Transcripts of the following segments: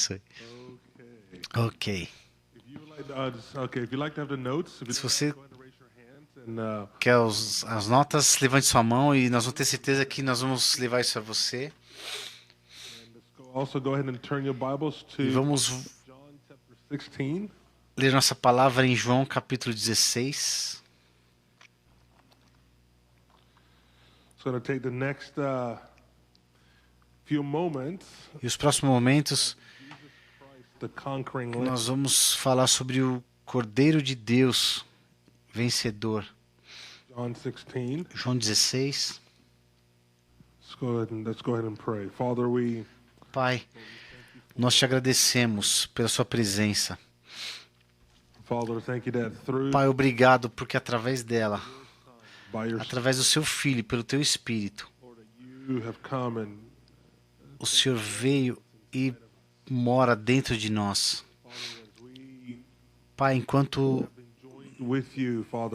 Isso aí. Ok. Se você quer as notas, levante sua mão e nós vamos ter certeza que nós vamos levar isso a você. E vamos ler nossa palavra em João capítulo 16. E os próximos momentos nós vamos falar sobre o Cordeiro de Deus vencedor. João 16. Pai, nós te agradecemos pela sua presença. Pai, obrigado porque através dela, através do seu Filho, pelo teu Espírito, o Senhor veio e mora dentro de nós. Pai, enquanto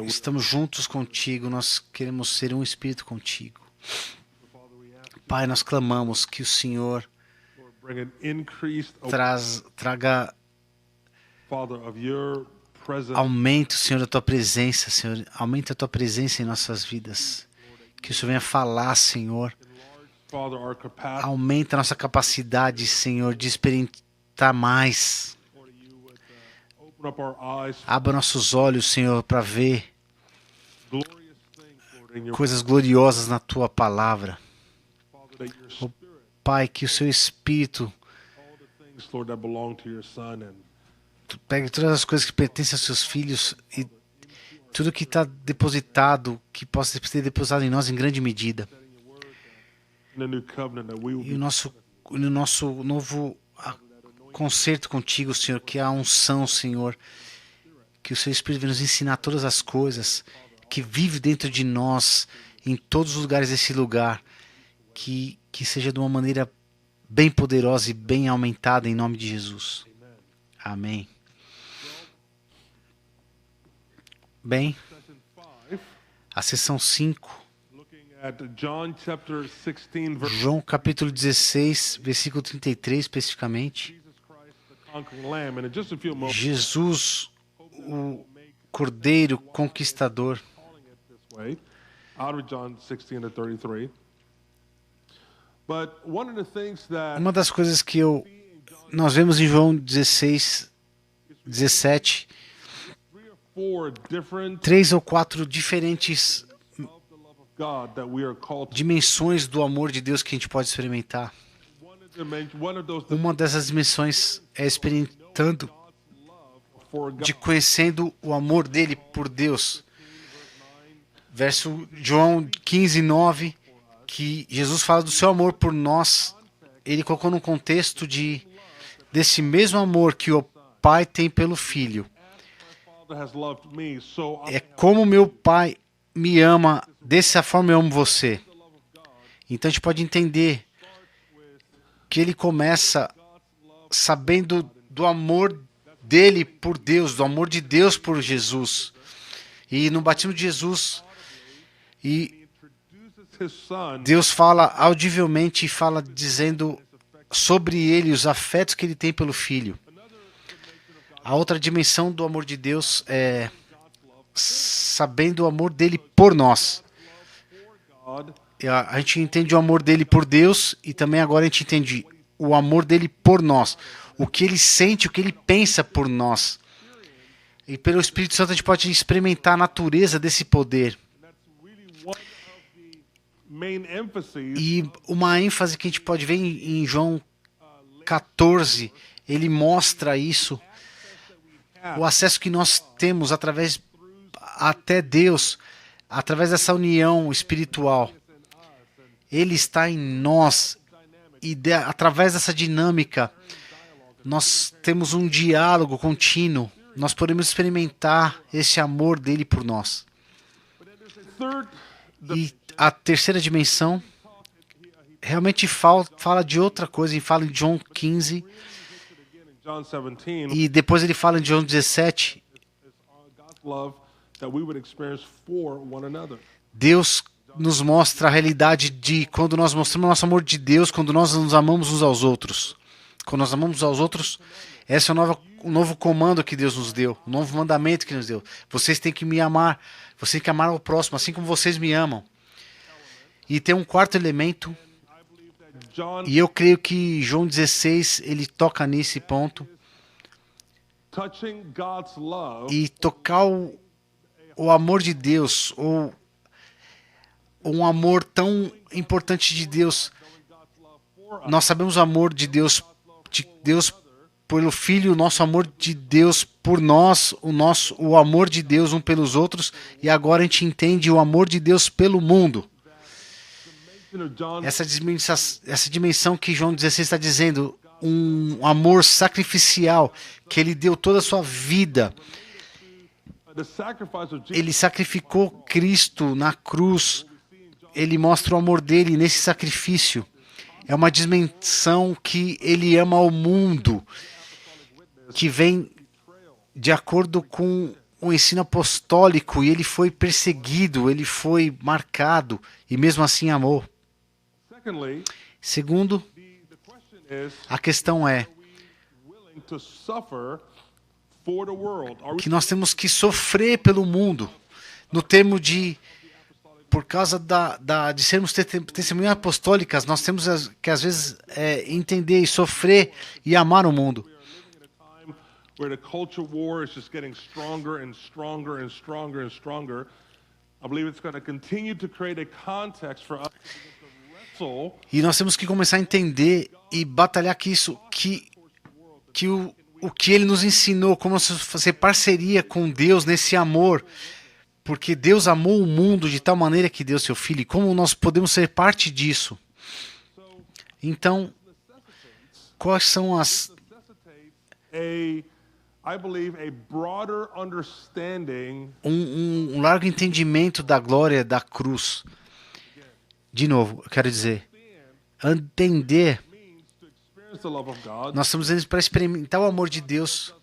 estamos juntos contigo, nós queremos ser um Espírito contigo. Pai, nós clamamos que o Senhor traga aumento, Senhor, da tua presença, Senhor. Aumenta a tua presença em nossas vidas. Que o Senhor venha falar, Senhor. Aumenta a nossa capacidade, Senhor, de experimentar mais. Abra nossos olhos, Senhor, para ver coisas gloriosas na tua palavra. Oh, Pai, que o seu Espírito pegue todas as coisas que pertencem aos seus filhos e tudo que está depositado, que possa ser depositado em nós em grande medida. E no nosso novo concerto contigo, Senhor, que é a unção, Senhor, que o seu Espírito venha nos ensinar todas as coisas, que vive dentro de nós, em todos os lugares desse lugar, que seja de uma maneira bem poderosa e bem aumentada em nome de Jesus. Amém. Bem, a sessão 5, João capítulo 16, versículo 33 especificamente. Jesus, o Cordeiro Conquistador. Uma das coisas que nós vemos em João 16, 17, 3 ou 4 diferentes dimensões do amor de Deus que a gente pode experimentar. Uma dessas dimensões é experimentando, conhecendo o amor dele por Deus. Verso João 15, 9, que Jesus fala do seu amor por nós. Ele colocou num contexto desse mesmo amor que o Pai tem pelo Filho. É como meu Pai me ama, dessa forma eu amo você. Então a gente pode entender que ele começa sabendo do amor dele por Deus, do amor de Deus por Jesus. E no batismo de Jesus, e Deus fala audivelmente, fala dizendo sobre ele os afetos que ele tem pelo Filho. A outra dimensão do amor de Deus é sabendo o amor dele por nós. A gente entende o amor dele por Deus e também agora a gente entende o amor dele por nós. O que ele sente, o que ele pensa por nós. E pelo Espírito Santo a gente pode experimentar a natureza desse poder. E uma ênfase que a gente pode ver em João 14, ele mostra isso. O acesso que nós temos até Deus, através dessa união espiritual. Ele está em nós e através dessa dinâmica nós temos um diálogo contínuo. Nós podemos experimentar esse amor dele por nós. E a terceira dimensão realmente fala de outra coisa. Ele fala em João 15 e depois ele fala em João 17. Deus nos mostra a realidade de quando nós mostramos o nosso amor de Deus, quando nós nos amamos uns aos outros. quando nós amamos aos outros, esse é o novo comando que Deus nos deu, o novo mandamento que nos deu. Vocês têm que me amar, vocês têm que amar ao próximo, assim como vocês me amam. E tem um quarto elemento, e eu creio que João 16, ele toca nesse ponto, e tocar o amor de Deus, ou um amor tão importante de Deus. Nós sabemos o amor de Deus pelo Filho, o nosso amor de Deus por nós, o amor de Deus um pelos outros, e agora a gente entende o amor de Deus pelo mundo. Essa dimensão que João 16 está dizendo, um amor sacrificial, que ele deu toda a sua vida. Ele sacrificou Cristo na cruz. Ele mostra o amor dele nesse sacrifício. É uma dimensão que ele ama o mundo, que vem de acordo com o ensino apostólico, e ele foi perseguido, ele foi marcado, e mesmo assim amou. Segundo, a questão é que nós temos que sofrer pelo mundo, no termo de, por causa de sermos testemunhas apostólicas, nós temos que às vezes entender e sofrer e amar o mundo. Where the culture war is just getting stronger and stronger and stronger and stronger. I believe it's going to continue to create a context for us to wrestle. E nós temos que começar a entender e batalhar que o que ele nos ensinou, como fazer parceria com Deus nesse amor, porque Deus amou o mundo de tal maneira que deu seu Filho, e como nós podemos ser parte disso. Então, quais são as... Um largo entendimento da glória da cruz. De novo, eu quero dizer, entender, nós estamos dizendo para experimentar o amor de Deus,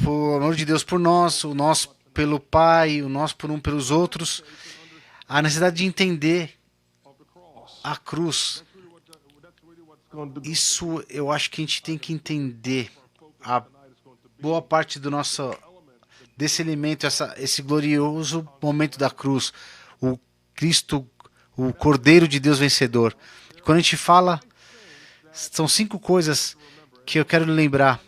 o amor de Deus por nós, o nosso pelo Pai, o nosso por pelos outros, a necessidade de entender a cruz. Isso eu acho que a gente tem que entender. A boa parte desse elemento, esse glorioso momento da cruz, o Cristo, o Cordeiro de Deus vencedor. E quando a gente fala, são 5 coisas que eu quero lembrar.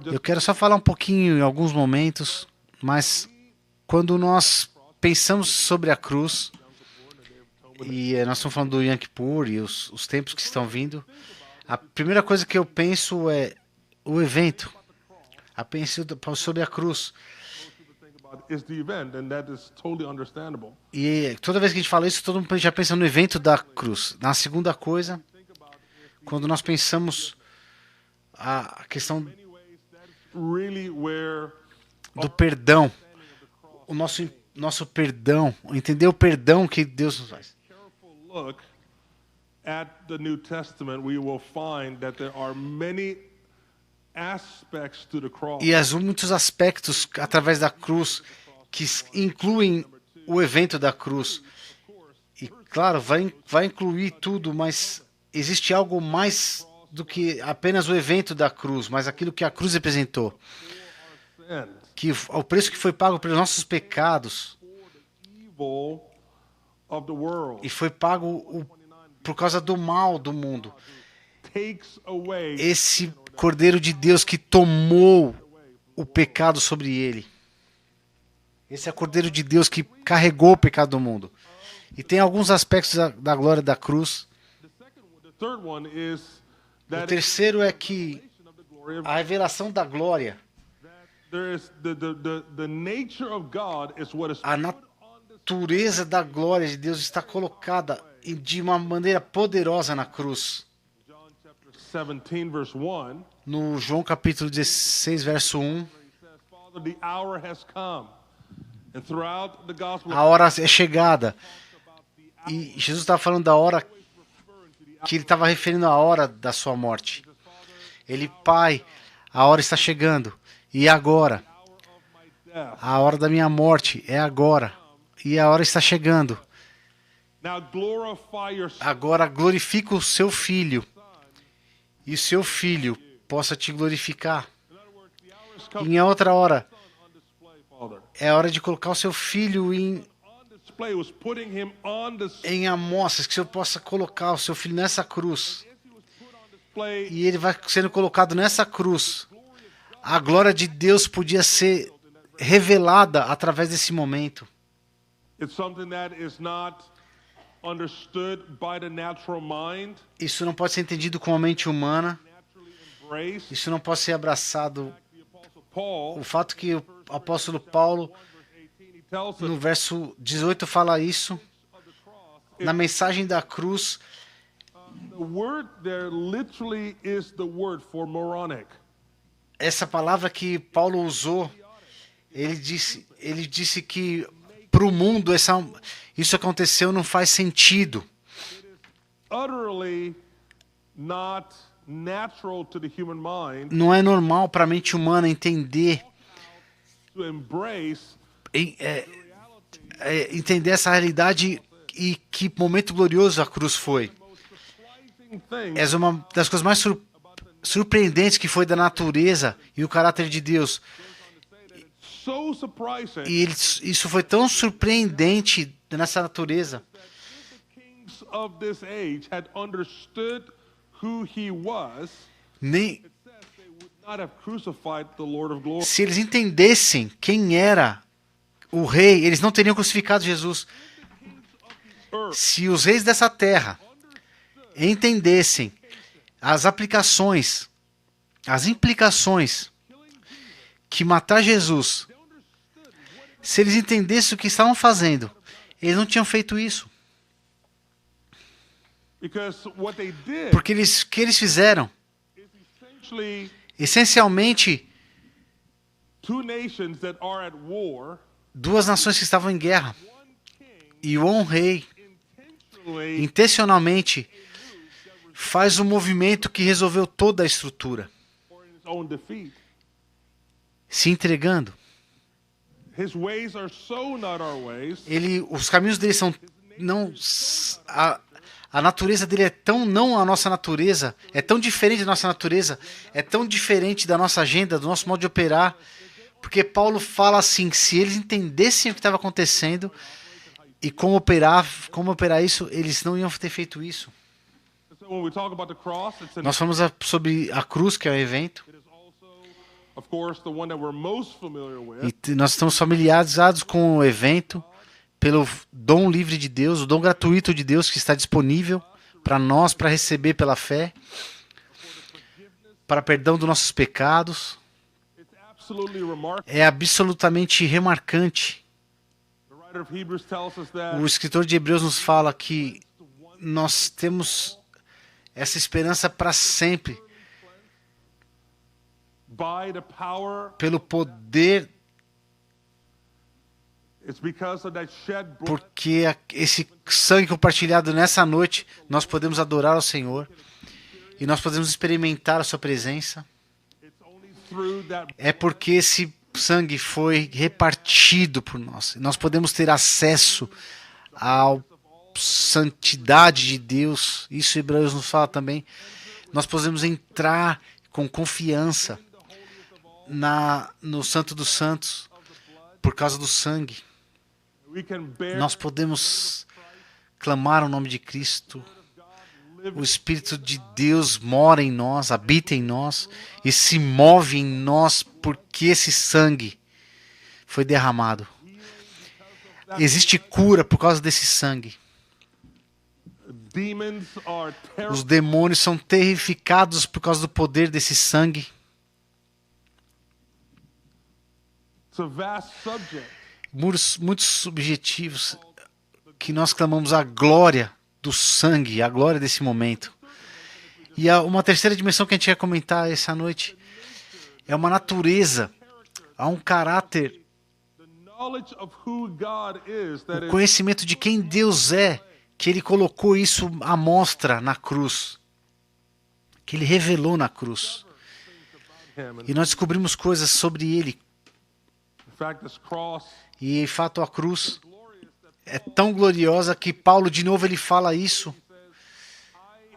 Eu quero só falar um pouquinho em alguns momentos, mas quando nós pensamos sobre a cruz, e nós estamos falando do Yom Kippur e os tempos que estão vindo, a primeira coisa que eu penso é o evento. Eu penso sobre a cruz. E toda vez que a gente fala isso, todo mundo já pensa no evento da cruz. Na segunda coisa, quando nós pensamos a questão do perdão, o nosso perdão, entender o perdão que Deus nos faz. At the New Testament, we will find that there are many aspects to the cross. E há muitos aspectos através da cruz que incluem o evento da cruz. E claro, vai incluir tudo, mas existe algo mais do que apenas o evento da cruz, mas aquilo que a cruz representou. Que o preço que foi pago pelos nossos pecados. E foi pago por causa do mal do mundo. Esse Cordeiro de Deus que tomou o pecado sobre ele. Esse é o Cordeiro de Deus que carregou o pecado do mundo. E tem alguns aspectos da glória da cruz. O terceiro é que a revelação da glória, a natureza da glória de Deus está colocada de uma maneira poderosa na cruz. No João capítulo 16, verso 1, a hora é chegada. E Jesus estava falando da hora que ele estava referindo à hora da sua morte. Ele, Pai, a hora está chegando. E agora? A hora da minha morte é agora. E a hora está chegando. Agora glorifica o seu Filho. e o seu filho possa te glorificar. In other words, the hour is coming. E em outra hora, On display, Father. é hora de colocar o seu filho On display was putting him on display. em amostras, que o Senhor possa colocar o seu filho nessa cruz. He was put on display. E ele vai sendo colocado nessa cruz. A glória de Deus podia ser revelada através desse momento. It's something that is not understood by the natural mind, Isso não pode ser entendido com a mente humana. naturally embraced. Isso não pode ser abraçado. The Apostle Paul, O fato que o apóstolo Paulo, 18, he tells us no verso 18, fala isso. of the cross. Na mensagem da cruz, The word there literally is the word for moronic. essa palavra que Paulo usou, ele disse que para o mundo isso aconteceu não faz sentido. Utterly not natural to the human mind Não é normal para a mente humana entender to embrace entender essa realidade e que momento glorioso a cruz foi. surprising thing É uma das coisas mais surpreendentes que foi da natureza e o caráter de Deus. so surprising. E isso foi tão surpreendente nessa natureza. Kings of this age had understood who he was. Nem It says they would not have crucified the Lord of glory. se eles entendessem quem era o rei, eles não teriam crucificado Jesus. Earth Se os reis dessa terra entendessem as aplicações, as implicações que matar Jesus, se eles entendessem o que estavam fazendo, eles não tinham feito isso. because what they did Porque o que eles fizeram, is essentially essencialmente, two nations that are at war, duas nações que estavam em guerra. one king E um rei, intentionally intencionalmente, faz um movimento que resolveu toda a estrutura, for his own defeat. se entregando. His ways are so not our ways. Os caminhos dele são não a natureza dele é tão não a nossa natureza, é tão diferente da nossa natureza, é tão diferente da nossa agenda, do nosso modo de operar, porque Paulo fala assim, se eles entendessem o que estava acontecendo e como operar isso, eles não iam ter feito isso. So when we talk about the cross, it's Nós falamos sobre a cruz, que é o evento, it is also, of course, the one that we're most familiar with. e nós estamos familiarizados com o evento pelo dom livre de Deus, o dom gratuito de Deus que está disponível para nós, para receber pela fé, para perdão dos nossos pecados. It's absolutely remarkable. É absolutamente remarcante. The writer of Hebrews tells us that O escritor de Hebreus nos fala que nós temos essa esperança para sempre, by the power, pelo poder, it's because of that shed blood porque esse sangue compartilhado nessa noite, nós podemos adorar ao Senhor e nós podemos experimentar a sua presença. it's only through that É porque esse sangue foi repartido por nós. Nós podemos ter acesso à santidade de Deus. Isso Hebreus nos fala também. Nós podemos entrar com confiança no Santo dos Santos por causa do sangue. we can bear Nós podemos clamar o nome de Cristo. O Espírito de Deus mora em nós, habita em nós e se move em nós porque esse sangue foi derramado. Existe cura por causa desse sangue. demons are Os terrible. demônios são terrificados por causa do poder desse sangue. It's a vast subject. Muitos subjetivos que nós clamamos a glória do sangue, a glória desse momento. E uma terceira dimensão que a gente quer comentar essa noite é uma natureza, há um caráter, The knowledge of who God is that o is conhecimento de quem Deus é, que ele colocou isso à mostra na cruz, que ele revelou na cruz. him. E nós descobrimos coisas sobre ele. In fact, this cross E, em fato, a cruz glorious that é tão gloriosa que Paulo, de novo, ele fala isso.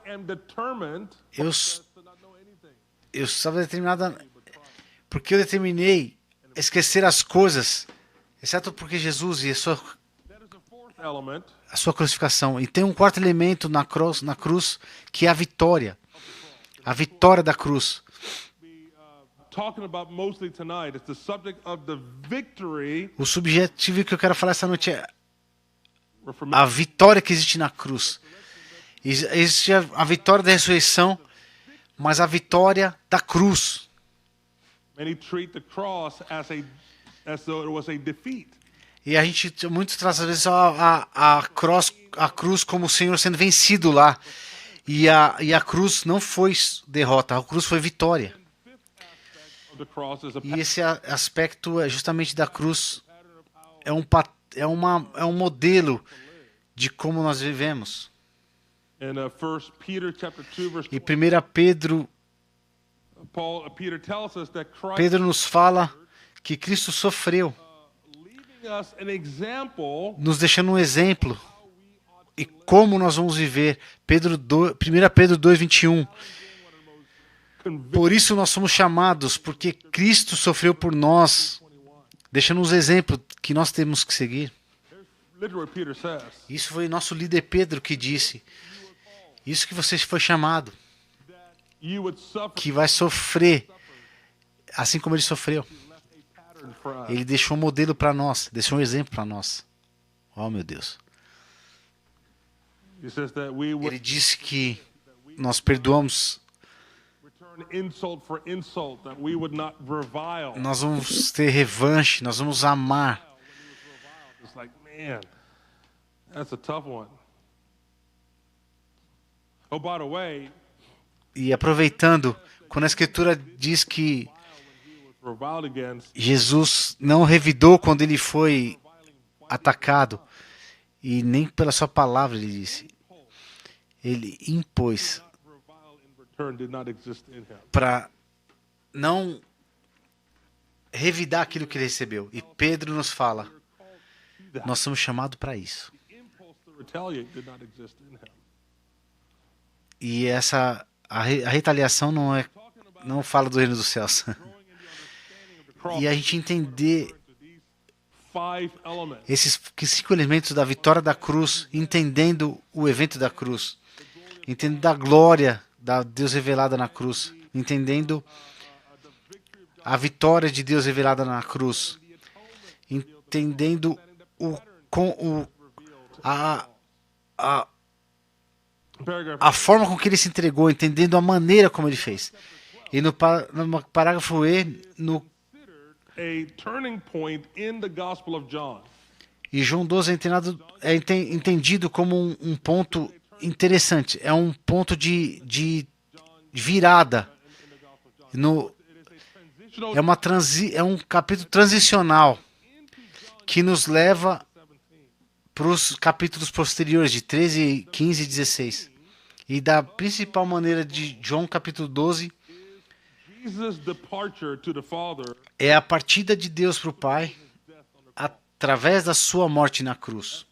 I am determined Eu, to not know eu estava determinado, porque eu determinei esquecer as coisas, exceto porque Jesus e That is a fourth element a sua crucificação. E tem um quarto elemento na cruz, que é a vitória da cruz. talking about mostly tonight. It's the subject of the victory. O subjetivo que eu quero falar essa noite é We're a familiar. vitória que existe na cruz. Existe a vitória da ressurreição, mas a vitória da cruz. Many treat the cross as though it was a defeat. E a gente, muitos trazem às vezes só a cruz como o Senhor sendo vencido lá. E a cruz não foi derrota, a cruz foi vitória. Of the cross is a E esse aspecto é justamente da cruz, é um modelo de como nós vivemos. in 1 Peter chapter 2 verse E 20, 1 Pedro, Peter tells us that Christ Pedro nos fala que Cristo sofreu, leaving us an example nos deixando um exemplo e como nós vamos viver. 1 Pedro 2:21. Por isso nós somos chamados, porque Cristo sofreu por nós, deixando uns exemplos que nós temos que seguir. literally Peter says Isso foi nosso líder Pedro que disse. Isso que você foi chamado, you would suffer que vai sofrer, assim como ele sofreu. pattern for us. Ele deixou um modelo para nós, deixou um exemplo para nós. Oh, meu Deus. He says that we would Ele disse que nós perdoamos, return insult for insult, that we would not revile. nós vamos ter revanche, nós vamos amar. It's like, man, that's a tough one. Oh, by the way, E aproveitando, quando a Escritura diz que reviled against, Jesus não revidou quando ele foi atacado, e nem pela sua palavra ele disse. Ele impôs revile in return did not exist in him. para não revidar aquilo que ele recebeu. E Pedro nos fala, nós somos chamados para isso. The impulse to retaliate did not exist in him. E a retaliação não fala do reino dos céus. Growing in the understanding of the cross E a gente entender to these 5 elements. esses 5 elementos da vitória da cruz, entendendo o evento da cruz, entendendo a glória da Deus revelada na cruz, entendendo a vitória de Deus revelada na cruz, entendendo Paragraph a forma com que ele se entregou, entendendo a maneira como ele fez. E no parágrafo E, a turning point in the Gospel of John. e João 12 é entendido como um ponto interessante, é um ponto de virada. É um capítulo transicional que nos leva para os capítulos posteriores, de 13, 15 e 16. E da principal maneira de João capítulo 12 Jesus' departure to the Father é a partida de Deus para o Pai através da sua morte na cruz.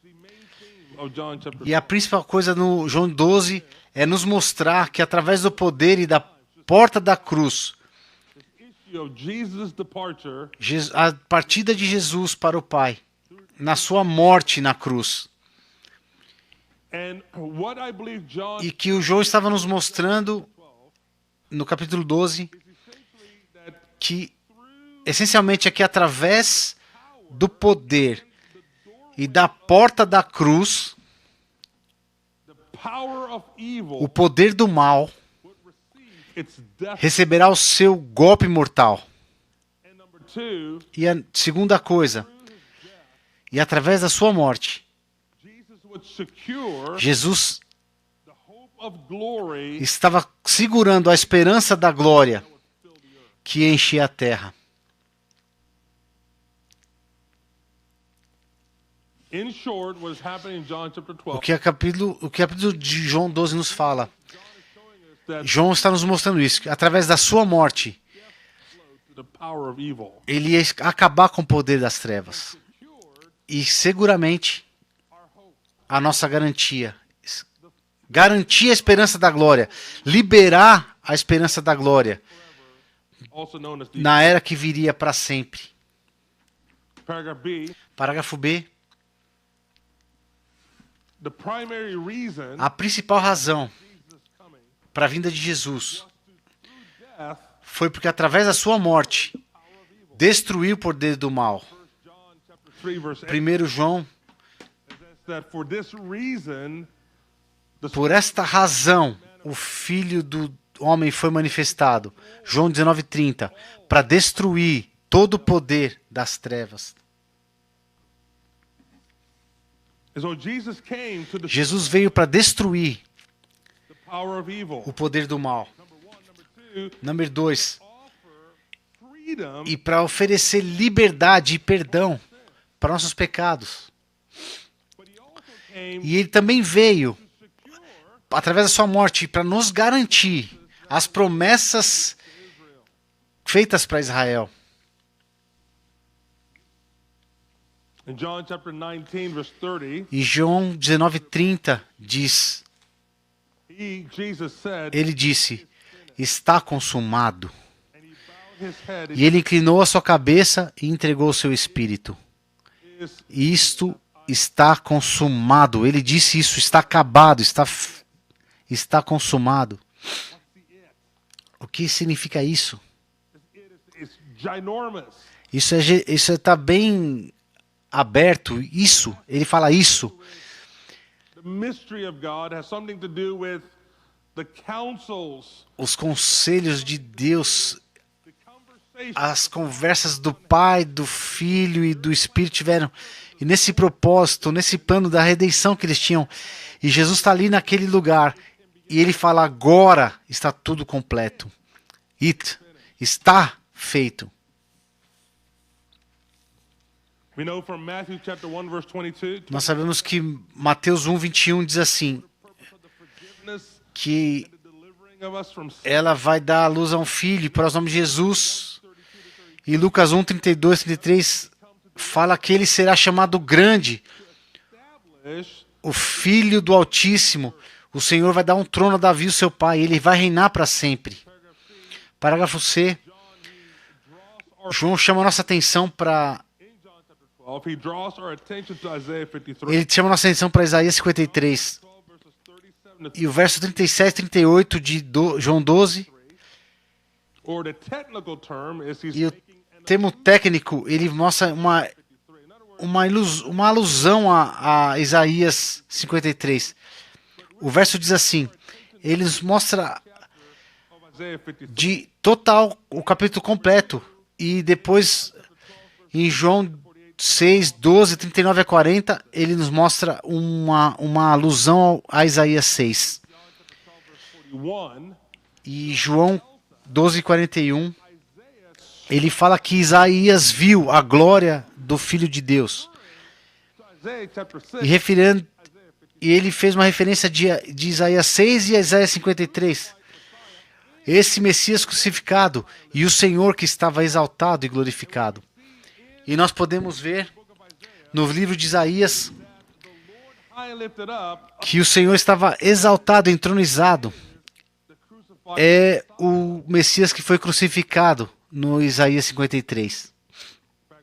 of John chapter E a principal coisa no João 12 é nos mostrar que através do poder e da porta da cruz, issue of Jesus' departure a partida de Jesus para o Pai, na sua morte na cruz. and what I believe John E que o João estava nos mostrando no capítulo 12, que essencialmente é que através do poder e da porta da cruz, power of evil o poder do mal its death. receberá o seu golpe mortal. And number 2, E a segunda coisa, e através da sua morte, Jesus would secure Jesus the hope of glory estava segurando a esperança da glória que enchia a terra. in short what is happening in John chapter O 12 que o capítulo de João 12 nos fala. that João está nos mostrando isso, que através da sua morte, the power of evil ele ia acabar com o poder das trevas. E seguramente a nossa garantir a esperança da glória, liberar a esperança da glória also known as the na era que viria para sempre. paragraph B. Parágrafo B. The primary reason A principal razão Jesus coming para a vinda de Jesus death, foi porque através da sua morte destruiu o poder do mal. John chapter 3 verse 8 1 João, says that for this reason the por esta razão, o Filho do Homem foi manifestado. João 19:30, para destruir todo o poder das trevas. so Jesus came to destroy Jesus veio para destruir the power of evil. o poder do mal. Two, Número 2, offer freedom e para oferecer liberdade e perdão para nossos pecados. but he also came E ele também veio, to secure através da sua morte, para nos garantir as promessas feitas para Israel. in John chapter 19 verse 30 E João 19:30 diz, Jesus said ele disse, está consumado. and he bowed his head E ele inclinou a sua cabeça e entregou o seu espírito. is Isto está consumado. Ele disse isso, está acabado, está consumado. O que significa isso? it's ginormous. Isso está bem aberto. Isso, ele fala isso. The mystery of God has something to do with the counsels, Os conselhos de Deus, the conversations as conversas do Pai, do Filho e do Espírito tiveram. E nesse propósito, nesse plano da redenção que eles tinham. E Jesus está ali naquele lugar. E ele fala, agora está tudo completo. Está feito. we know from Matthew chapter 1 verse 22 Nós sabemos que Mateus 1:21 diz assim, purpose of the forgiveness que and the delivering of us from sin. ela vai dar à luz a um filho para o nome de Jesus. E Lucas 1:32-33 fala que ele será chamado grande, Establish o Filho do Altíssimo. O Senhor vai dar um trono a Davi, o seu pai, e ele vai reinar para sempre. Parágrafo C. João chama a nossa atenção para in John chapter 12 he draws our attention to Isaiah 53 ele chama a nossa atenção para Isaías 53 12 verses 37 to e o verso 37 e 38 de João 12. or the technical term is he's E o making an termo técnico, ele mostra uma 53. In other words, uma alusão a Isaías 53. O verso diz assim, ele nos mostra of Isaiah 53 de total o capítulo completo. E depois, em João 6, 12, 39 a 40, ele nos mostra uma alusão a Isaías 6. 41 E João 12, 41, ele fala que Isaías viu a glória do Filho de Deus. to Isaiah chapter 6 E referindo, e ele fez uma referência de Isaías 6 e Isaías 53. Esse Messias crucificado e o Senhor que estava exaltado e glorificado. E nós podemos ver no livro de Isaías high and lifted up que o Senhor estava exaltado, entronizado. the crucified É o Messias que foi crucificado no Isaías 53.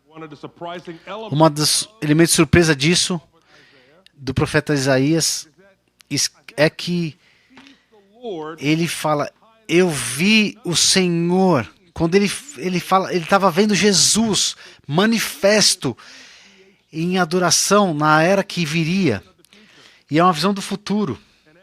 one of the surprising elements Uma dos elementos de surpresa disso, do profeta Isaías, é que the Lord ele fala, eu vi o Senhor. Quando ele fala, ele estava vendo Jesus manifesto em adoração na era que viria. E é uma visão do futuro. and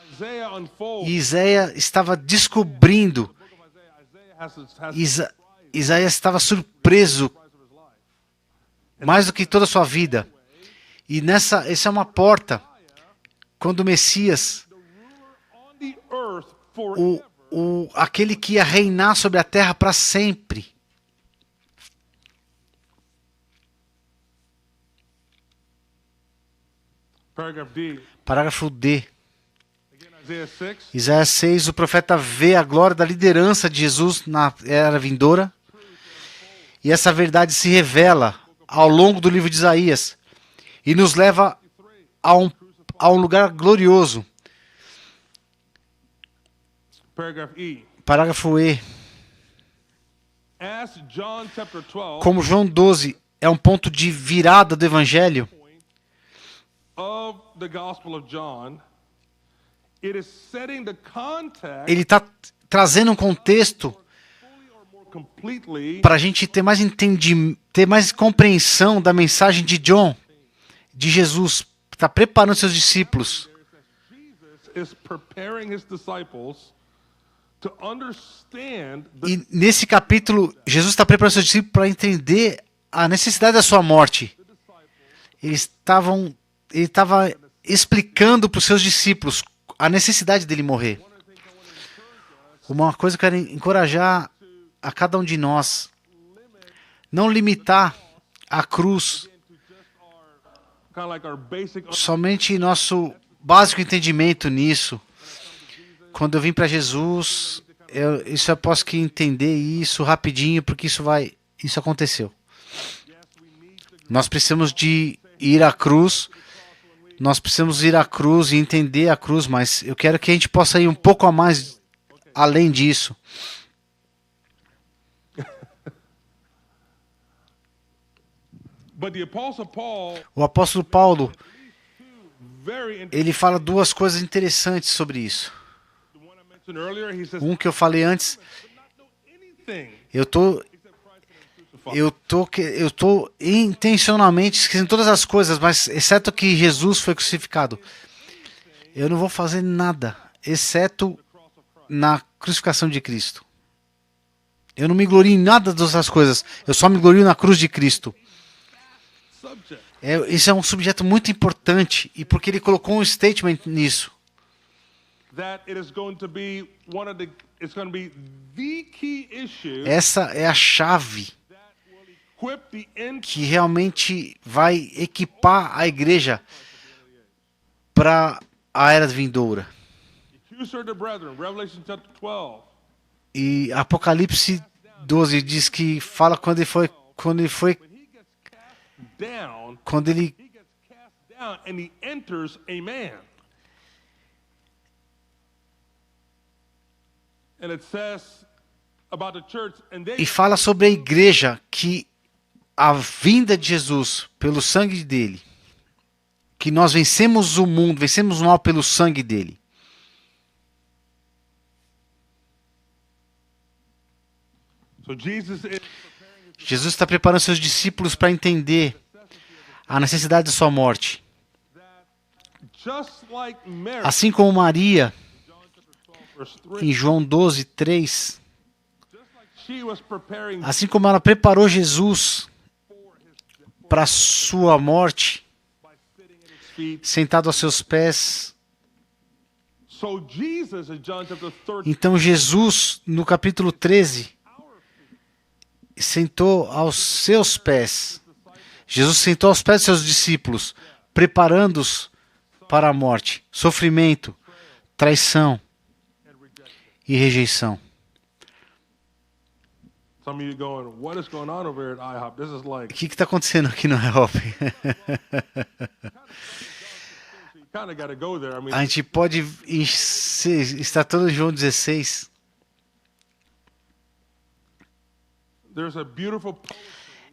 as Isaiah unfolds E Isaías estava descobrindo, the book of Isaiah has Isaías estava surpreso of his life. mais do que toda a sua vida. E essa é uma porta. Quando o Messias, On the earth forever. aquele que ia reinar sobre a terra para sempre. Paragraph D. Parágrafo D. Again, Isaiah 6. Isaías 6, o profeta vê a glória da liderança de Jesus na era vindoura. E essa verdade se revela ao longo do livro de Isaías e nos leva a um lugar glorioso. Paragraph E. Parágrafo E. as John chapter 12 Como João 12 é um ponto de virada do Evangelho, of the Gospel of John, it is setting the context ele está trazendo um contexto fully or more completely para a gente ter mais ter mais compreensão da mensagem de John, de Jesus, está preparando seus discípulos. Jesus is preparing his disciples to understand E nesse capítulo, Jesus está preparando seus discípulos para entender a necessidade da sua morte. Ele estava explicando para os seus discípulos a necessidade dele morrer. Uma coisa que eu quero encorajar a cada um de nós, não limitar a cruz kind of like our basic somente nosso básico entendimento nisso. Quando eu vim para Jesus, eu posso que entender isso rapidinho, porque isso aconteceu. Nós precisamos de ir à cruz, nós precisamos ir à cruz e entender a cruz, mas eu quero que a gente possa ir um pouco a mais além disso. but the apostle Paul O apóstolo Paulo, very interesting. ele fala duas coisas interessantes sobre isso. The one I mentioned earlier, he says Um que eu falei antes, not know anything eu tô intencionalmente esquecendo todas as coisas, mas exceto que Jesus foi crucificado. Eu não vou fazer nada, exceto na crucificação de Cristo. Eu não me glorio em nada das outras coisas, eu só me glorio na cruz de Cristo. subject. Isso é um subjeto muito importante, e porque ele colocou um statement nisso. That it is going to be one of the it's going to be the key issue Essa é a chave that will equip the end que realmente vai equipar a igreja para a era vindoura. accuser of the brethren, Revelation chapter 12. E Apocalipse 12 diz que fala quando ele foi Down, quando ele he gets cast down and he enters a man. And it says about the church and they e fala sobre a igreja que a vinda de Jesus pelo sangue dele, que nós vencemos o mundo, vencemos o mal pelo sangue dele. so Jesus is Jesus está preparando seus discípulos para entender a necessidade de sua morte. just like Mary, Assim como Maria, verse 3, em João 12, 3, she was preparing assim como ela preparou Jesus para sua morte, feet. sentado aos seus pés. So Jesus in John chapter 13 Então Jesus, no capítulo 13, sentou aos seus pés. Jesus sentou aos pés de seus discípulos, preparando-os para a morte, sofrimento, traição e rejeição. some of you going, what is going on over here at IHOP? This is O like que está acontecendo aqui no IHOP? you kind of got to go there. I mean, A gente pode estar todo em João 16. there's a beautiful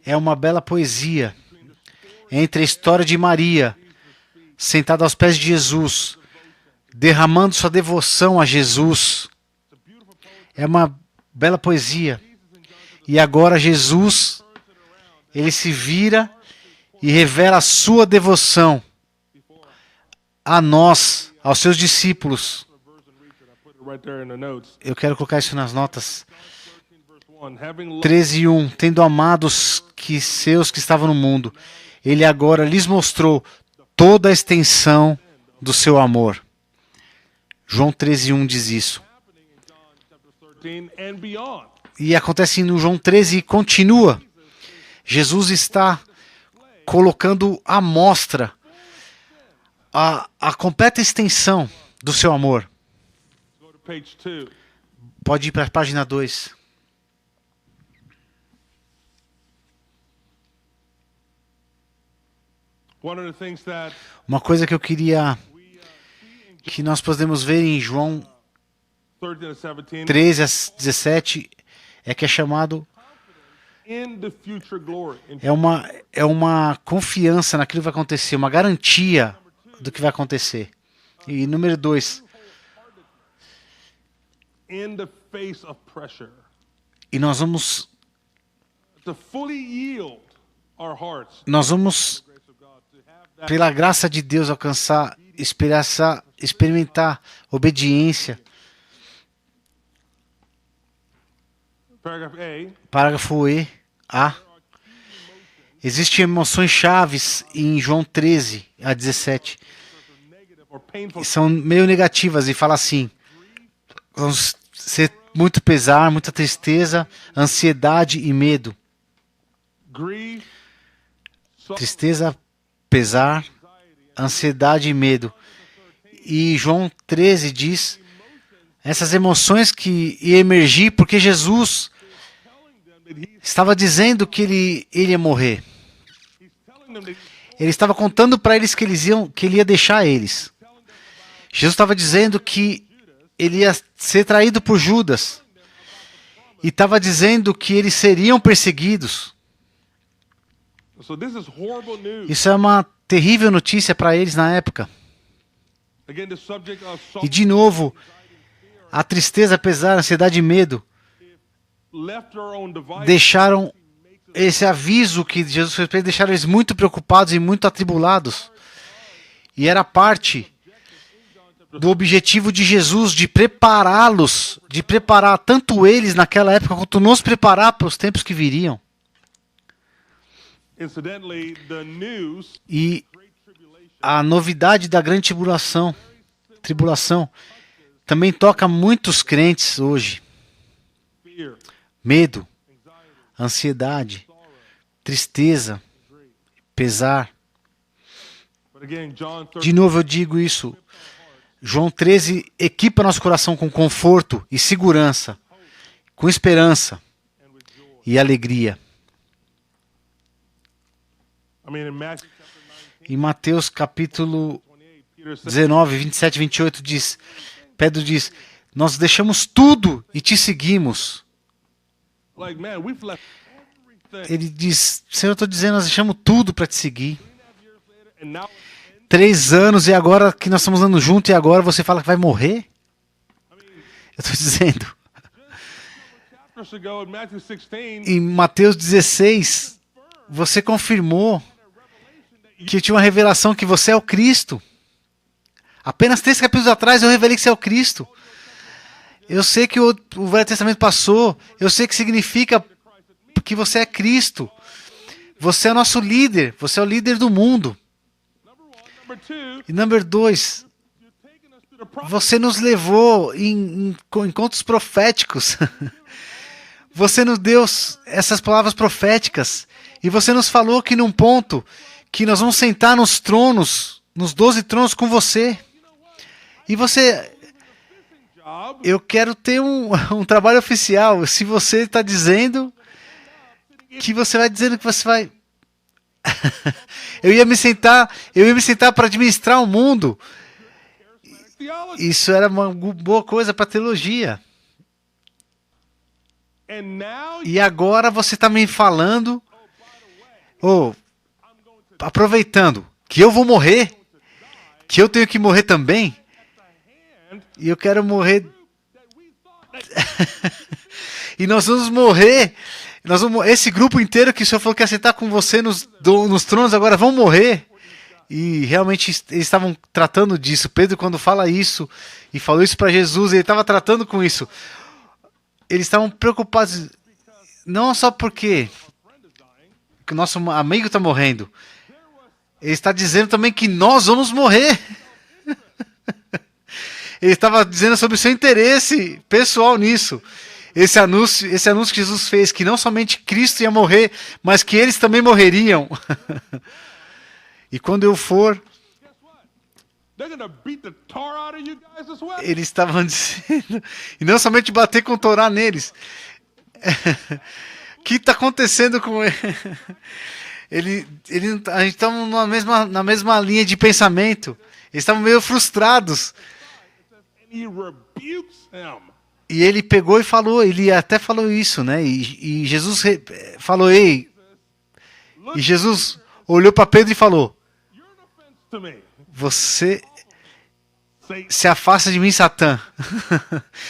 É uma bela poesia entre a história de Maria, sentada aos pés de Jesus, derramando sua devoção a Jesus. É uma bela poesia. E agora Jesus, ele se vira e revela a sua devoção a nós, aos seus discípulos. right there in the notes. Eu quero colocar isso nas notas. Verse 1, having loved 13:1, tendo amado os seus que estavam no mundo, ele agora lhes mostrou toda a extensão do seu amor. João 13:1 diz isso. happening in John chapter 13 and beyond. E acontece no João 13 e continua. Jesus está colocando à mostra a completa extensão do seu amor. Go to page 2. Pode ir para a página 2. One of the things that Uma coisa que eu queria que nós podemos ver em João 13 and 17 13 a 17 é que é chamado in the future glory. É uma confiança naquilo que vai acontecer, uma garantia do que vai acontecer. E número 2, In the face of pressure. e nós vamos To fully yield our hearts. pela graça de Deus, alcançar, experimentar obediência. Paragraph A. Parágrafo A. Existem emoções chaves em João 13 a 17. Or painful. E são meio negativas e fala assim: vamos ser muito pesar, muita tristeza, ansiedade e medo. Grief. Sorrow. Tristeza, pesar, ansiedade e medo. E João 13 diz essas emoções que iam emergir porque Jesus estava dizendo que ele ia morrer. Telling them that Ele estava contando para eles que ele ia deixar eles. Jesus estava dizendo que ele ia ser traído por Judas. E estava dizendo que eles seriam perseguidos. so this is horrible news. Isso é uma terrível notícia para eles na época. Again, the subject of E sorrow de novo, a tristeza, pesar, ansiedade e medo left our own device. deixaram esse aviso que Jesus fez para eles, deixaram eles muito preocupados e muito atribulados. E era parte do objetivo de Jesus de prepará-los, de preparar tanto eles naquela época quanto nos preparar para os tempos que viriam. Incidentally, the news E a novidade da grande tribulação também toca muitos crentes hoje. fear, Medo, ansiedade, tristeza, pesar. but again, John 13 De novo eu digo isso. João 13 equipa nosso coração com conforto e segurança, com esperança e alegria. I mean in Matthew Em Mateus capítulo 28, Peter said, 19, 27 e 28 diz, Pedro diz, nós deixamos tudo e te seguimos. like, man, we've left everything. Ele diz, Senhor, eu estou dizendo, nós deixamos tudo para te seguir. And now 3 anos e agora que nós estamos andando junto e agora você fala que vai morrer? Eu estou dizendo. chapters ago in Matthew 16, Em Mateus 16, você confirmou que eu tinha uma revelação que você é o Cristo. Apenas 3 capítulos atrás eu revelei que você é o Cristo. Eu sei que o Velho Testamento passou. Eu sei que significa que você é Cristo. Você é o nosso líder. Você é o líder do mundo. number 2, E número 2, taking us to the prophet. você nos levou em encontros proféticos. Você nos deu essas palavras proféticas. E você nos falou que num ponto que nós vamos sentar nos tronos, nos 12 tronos com você. E você, Job, eu quero ter um trabalho oficial. Se você está dizendo que você vai dizendo que você vai... eu ia me sentar para administrar o mundo. theology. Isso era uma boa coisa para teologia. And now E agora você está me falando, aproveitando que eu vou morrer, que eu tenho que morrer também, e eu quero morrer. E nós vamos morrer. Esse grupo inteiro que o Senhor falou que ia sentar com você nos tronos, agora vão morrer. E realmente eles estavam tratando disso. Pedro, quando fala isso, e falou isso para Jesus, ele estava tratando com isso. Eles estavam preocupados, não só porque o nosso amigo está morrendo. Ele está dizendo também que nós vamos morrer. Ele estava dizendo sobre o seu interesse pessoal nisso. Esse anúncio que Jesus fez, que não somente Cristo ia morrer, mas que eles também morreriam. E quando eu for, they're going to beat the tar out of you guys as well. eles estavam dizendo, e não somente bater com Torá neles. O que está acontecendo com ele? A gente estava na mesma linha de pensamento. Eles estavam meio frustrados. And he rebukes him. E ele pegou e falou, ele até falou isso, né? E Jesus falou, ei, e Jesus olhou para Pedro e falou, You're an offense to me. você Satan. se afasta de mim, Satã.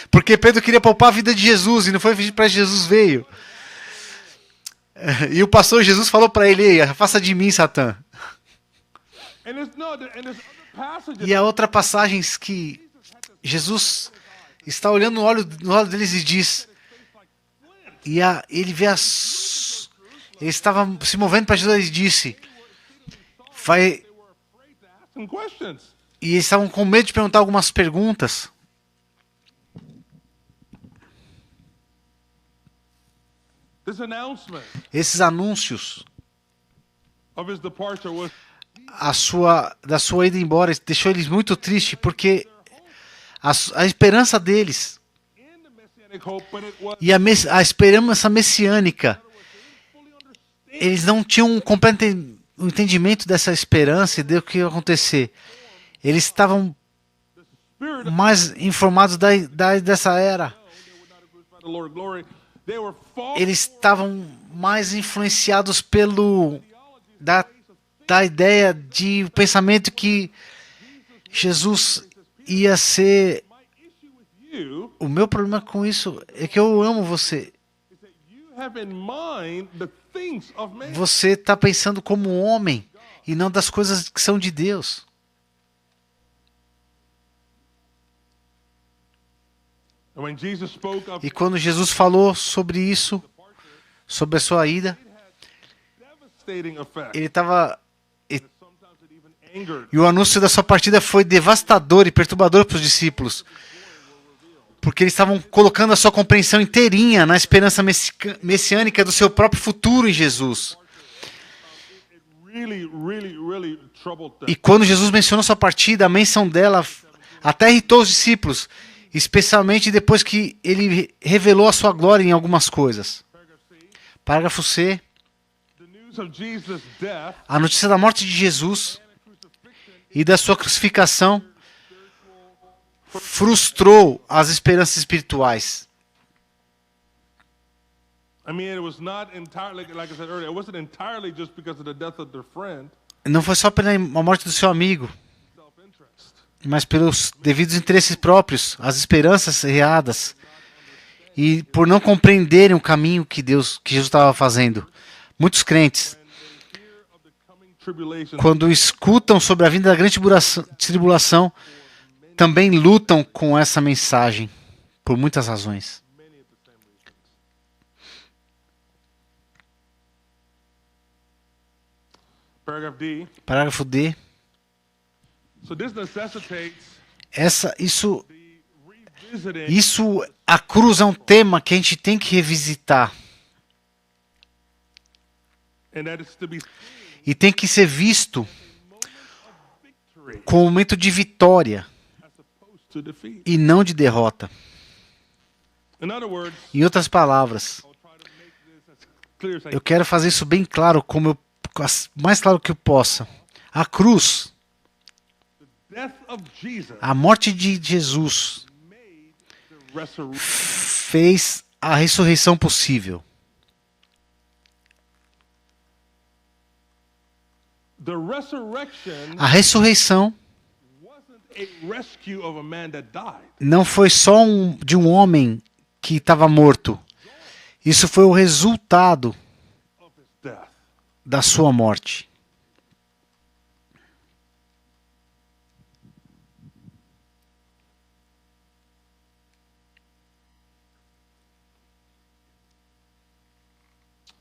Porque Pedro queria poupar a vida de Jesus e não foi para Jesus veio. E o pastor Jesus falou para ele, ei, afasta de mim, Satã. And there's other passages. E há outra passagem que Jesus está olhando no olho deles e diz, ele vê ele estava se movendo para Jesus e disse, vai, Asking questions. e eles estavam com medo de perguntar algumas perguntas. This announcement Esses anúncios of his departure was da sua ida embora deixou eles muito tristes, porque a esperança deles in the messianic hope, but it was e a esperança messiânica, eles não tinham um completo entendimento dessa esperança e do que ia acontecer. Eles estavam spirit of mais informados dessa era. the Lord glory. They were false Eles estavam mais influenciados da ideia de o pensamento que Jesus ia ser. My issue with you O meu problema com isso é que eu amo você. is that you have in mind the things of man. Você está pensando como um homem e não das coisas que são de Deus. And when Jesus spoke of E quando Jesus falou sobre isso, sobre a sua ida, devastating effect, ele estava. sometimes it even angered. E o anúncio da sua partida foi devastador e perturbador para os discípulos, porque eles estavam colocando a sua compreensão inteirinha na esperança messiânica do seu próprio futuro em Jesus. Really troubled them. E quando Jesus mencionou sua partida, a menção dela até irritou os discípulos, especialmente depois que ele revelou a sua glória em algumas coisas. Parágrafo C. The news of Jesus' death A notícia da morte de Jesus e da sua crucificação frustrou as esperanças espirituais. I mean, it was not entirely, like I said earlier, it wasn't entirely just because of the death of their friend, Não foi só pela morte do seu amigo, self-interest. mas pelos devidos interesses próprios, as esperanças erradas, e por não compreenderem o caminho que Jesus estava fazendo. Muitos crentes, Fear of the coming tribulation quando escutam sobre a vinda da grande tribulação, também lutam com essa mensagem, por muitas razões. many of the same reasons. Paragraph D. Parágrafo D. So this necessitates Isso, the revisiting a cruz é um tema que a gente tem que revisitar. and that is to be E tem que ser visto victory como um momento de vitória as opposed to defeat. e não de derrota. In other words, Em outras palavras, I'll try to make this as clear as I eu quero fazer isso bem claro, mais claro que eu possa. A cruz, death of Jesus a morte de Jesus, made the resurrection. fez a ressurreição possível. The resurrection A ressurreição wasn't a rescue of a man that died. não foi só de um homem que estava morto. Isso foi o resultado Of his death. da sua morte.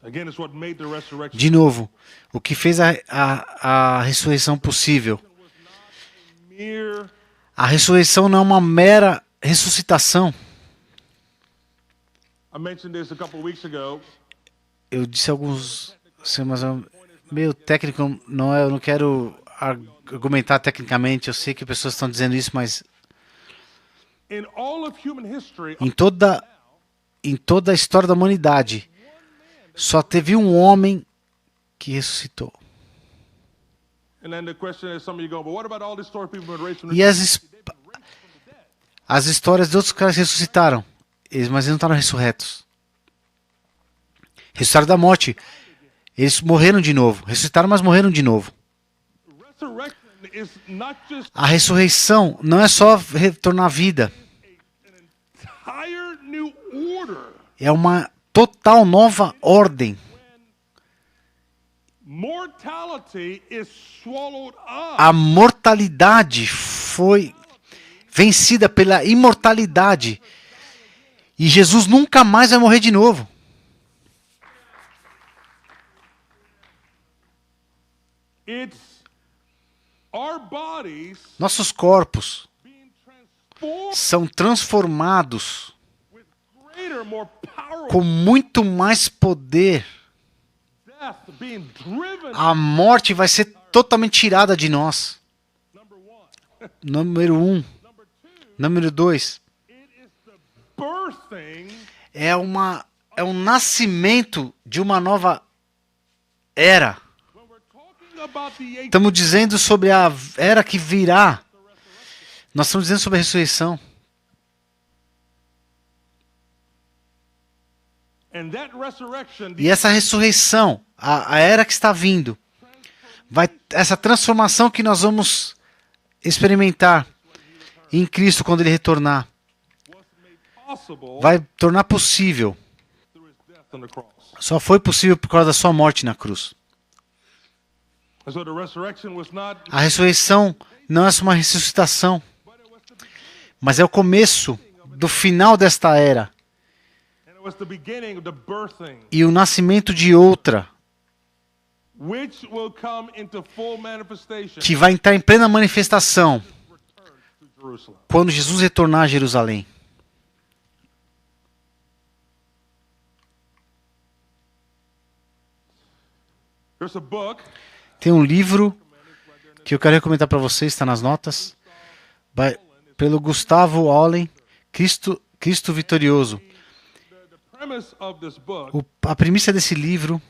Again, it's what made the resurrection De novo, o que fez a ressurreição possível? mere. A ressurreição não é uma mera ressuscitação. I mentioned this a couple of weeks ago. Eu disse alguns semanas, meio técnico, não é, eu não quero argumentar tecnicamente, eu sei que pessoas estão dizendo isso, mas In all of human history, em toda a história da humanidade, só teve um homem que ressuscitou. and then the question is, some of you go, but what about all these stories people have been raised from the E as histórias de outros caras que ressuscitaram, mas eles não estavam ressurretos. Ressuscitaram da morte. Eles morreram de novo. Ressuscitaram, mas morreram de novo. Resurrection is not just A ressurreição não é só retornar à vida. entire new order. É uma total nova ordem. Mortality is swallowed up. A mortalidade foi vencida pela imortalidade. E Jesus nunca mais vai morrer de novo. It's our bodies Nossos corpos being transformed são transformados with greater, more powerful com muito mais poder. death being driven. A morte vai ser totalmente tirada de nós. Number one. Número 1. Number two, Número 2. it is the birthing É um nascimento de uma nova era. when we're talking about the age Estamos dizendo sobre a era que virá. Nós estamos dizendo sobre a ressurreição. and that resurrection. E essa ressurreição, a era que está vindo, essa transformação que nós vamos experimentar em Cristo quando Ele retornar, was made possible vai tornar possível. through his death on the cross. Só foi possível por causa da sua morte na cruz. And so the resurrection was not, A ressurreição não é só uma ressuscitação, but it was the beginning. mas é o começo do final desta era And it was the beginning of the birthing, e o nascimento de outra which will come into full manifestation que vai entrar em plena manifestação return to Jerusalem. quando Jesus retornar a Jerusalém. There's a book Tem um livro que eu quero recomendar para vocês, está nas notas, pelo Gustavo Allen, Cristo Vitorioso. the premise of this book A premissa desse livro,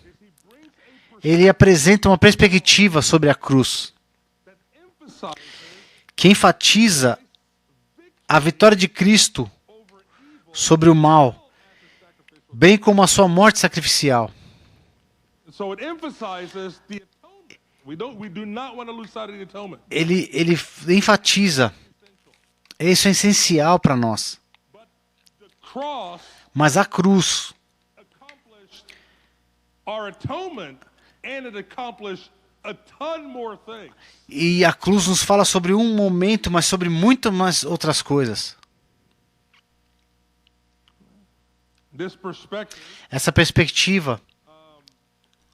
ele apresenta uma perspectiva sobre a cruz, that emphasizes que enfatiza a vitória de Cristo sobre o mal, bem como a sua morte sacrificial. so it emphasizes the atonement. We do not want to lose sight of the atonement. Ele enfatiza, isso é essencial para nós, The cross mas a cruz, accomplished our atonement and it accomplished a ton more things. e a cruz nos fala sobre um momento, mas sobre muito mais outras coisas. This perspective Essa perspectiva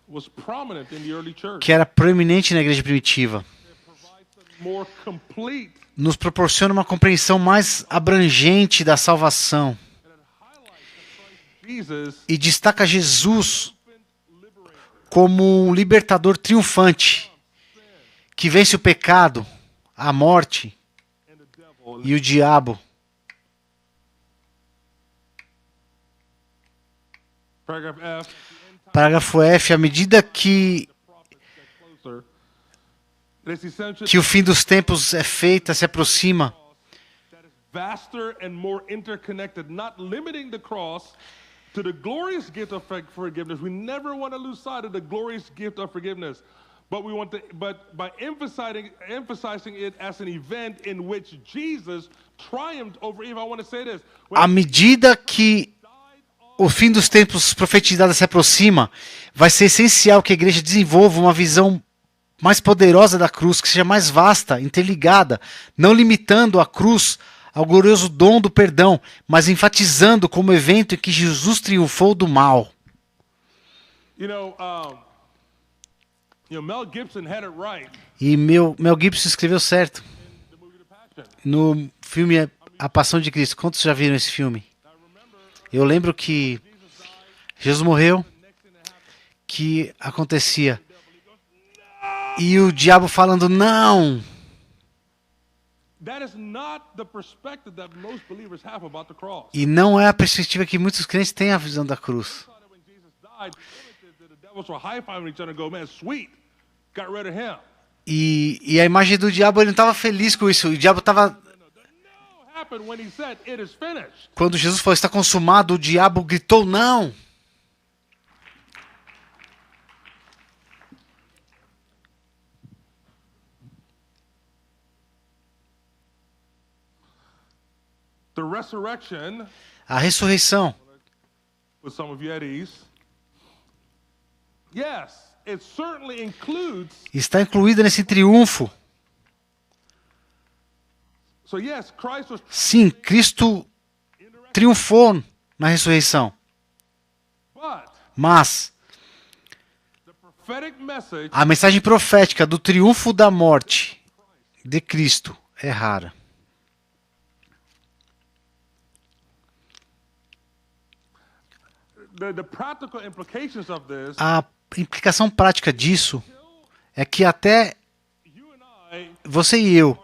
was prominent in the early church. que era proeminente na igreja primitiva It provides a more complete nos proporciona uma compreensão mais abrangente da salvação and it highlights that Jesus e destaca Jesus como um libertador triunfante que vence o pecado, a morte and the devil. e o diabo. Paragraph F. Parágrafo F. À medida que Closer. It is essential o fim dos tempos é feita, se aproxima, that is vaster and more interconnected, not limiting the cross to the glorious gift of forgiveness. We never want to lose sight of the glorious gift of forgiveness, but we want to, but by emphasizing it as an event in which Jesus triumphed over evil. I want to say this: when à medida que o fim dos tempos profetizado se aproxima, vai ser essencial que a igreja desenvolva uma visão mais poderosa da cruz, que seja mais vasta, interligada, não limitando a cruz ao glorioso dom do perdão, mas enfatizando como evento em que Jesus triunfou do mal. you know, Mel Gibson had it right E Mel Gibson escreveu certo in the movie The Passion. no filme A Paixão de Cristo. Quantos já viram esse filme? Eu lembro que Jesus morreu, que acontecia, e o diabo falando não. That is not the perspective that most believers have about the cross. E não é a perspectiva que muitos crentes têm a visão da cruz. Thought that when Jesus died, the devils were high-fiving each other and go, man, sweet, got rid of him. E a imagem do diabo, ele não estava feliz com isso. O diabo estava happened when he said, "It is finished." Quando Jesus falou, está consumado, o diabo gritou, não. The resurrection, A ressurreição, with some of you at ease, yes, it certainly includes. está incluída nesse triunfo. So yes, Christ was Sim, Cristo triunfou na ressurreição. but Mas the prophetic message a mensagem profética do triunfo da morte de Cristo é rara. the practical implications of this, A implicação prática disso é que até you and I você e eu,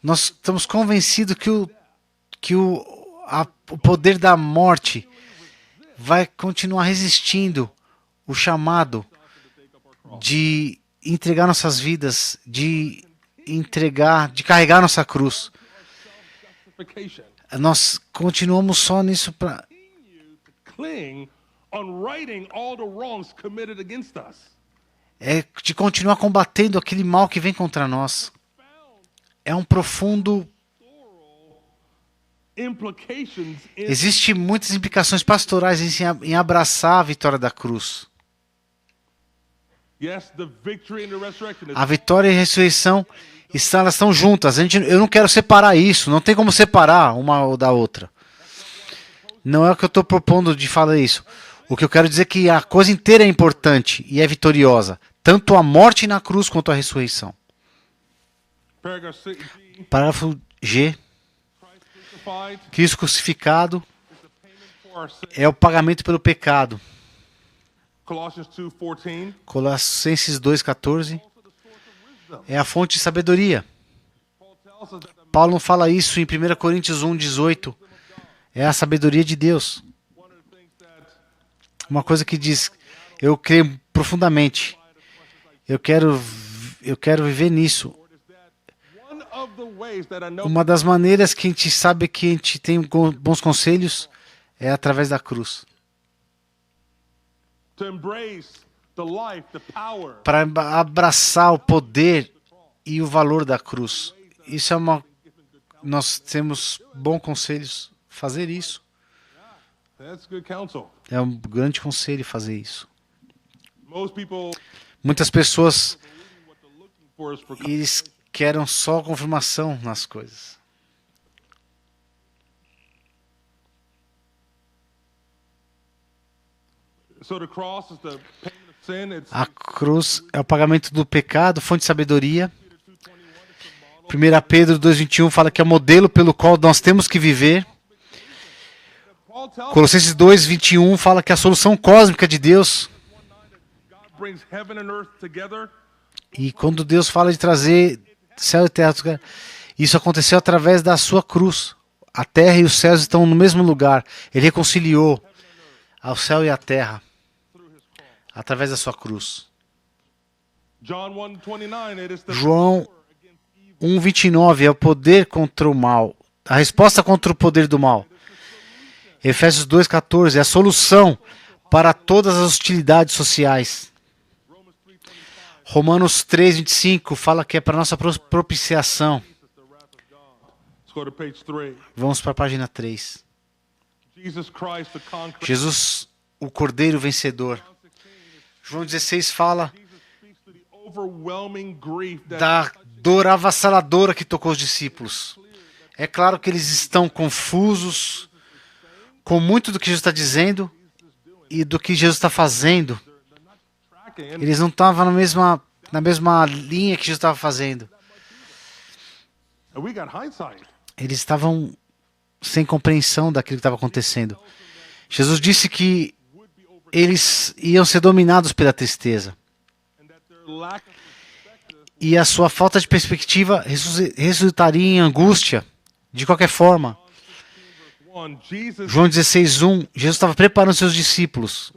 nós estamos convencidos que o poder da morte vai continuar resistindo o chamado de entregar nossas vidas, de carregar nossa cruz. justification Nós continuamos só nisso para cling on righting all the wrongs committed against us. de continuar combatendo aquele mal que vem contra nós. É um profundo. Implications in Existem muitas implicações pastorais em abraçar a vitória da cruz. yes, the victory and the resurrection is A vitória e a ressurreição elas estão juntas. Eu não quero separar isso. Não tem como separar uma da outra. Não é o que eu estou propondo de falar isso. O que eu quero dizer é que a coisa inteira é importante e é vitoriosa. Tanto a morte na cruz quanto a ressurreição. paragraph 6G, Parágrafo G. crucified Cristo crucificado for our sin. é o pagamento pelo pecado. Colossians 2:14, Colossenses 2,14 é a fonte de sabedoria. Paul tells us that the Paulo não fala isso em 1 Coríntios 1,18. É a sabedoria de Deus. one of the things that Uma coisa que diz, eu creio profundamente. Eu quero viver nisso. one of the ways that I know Uma das maneiras que a gente sabe que a gente tem bons conselhos é através da cruz. to embrace the life, the power, Para abraçar o poder e o valor da cruz. Isso é nós temos bons conselhos fazer isso. that's good counsel. É um grande conselho fazer isso. Most people Muitas pessoas what they're looking for is for eles querem só confirmação nas coisas. so the cross is the payment of sin. It's A cruz é o pagamento do pecado, fonte de sabedoria. 1 Pedro 2,21 fala que é o modelo pelo qual nós temos que viver. Paul tells us Colossenses 2,21 fala que é a solução cósmica de Deus. God brings heaven and earth together. E quando Deus fala de trazer céu e terra, isso aconteceu através da sua cruz. A terra e os céus estão no mesmo lugar. Ele reconciliou ao céu e a terra através da sua cruz. John 1:29, it is the João 1,29 é o poder contra o mal. A resposta contra o poder do mal. Efésios 2,14 é a solução para todas as hostilidades sociais. Romanos 3,25 fala que é para nossa propiciação. Let's go to page 3. Vamos para a página 3. Jesus Christ, the conqueror. Jesus, o Cordeiro vencedor. João 16 fala Jesus speaks to the overwhelming grief that da dor avassaladora que tocou os discípulos. É claro que eles estão confusos com muito do que Jesus está dizendo e do que Jesus está fazendo. tracking. Eles não estavam na mesma linha que Jesus estava fazendo. And we got hindsight. Eles estavam sem compreensão daquilo que estava acontecendo. Jesus disse que eles iam ser dominados pela tristeza. And that their lack of perspective E a sua falta de perspectiva resultaria em angústia. De qualquer forma, 1, Jesus João 16:1, Jesus estava preparando seus discípulos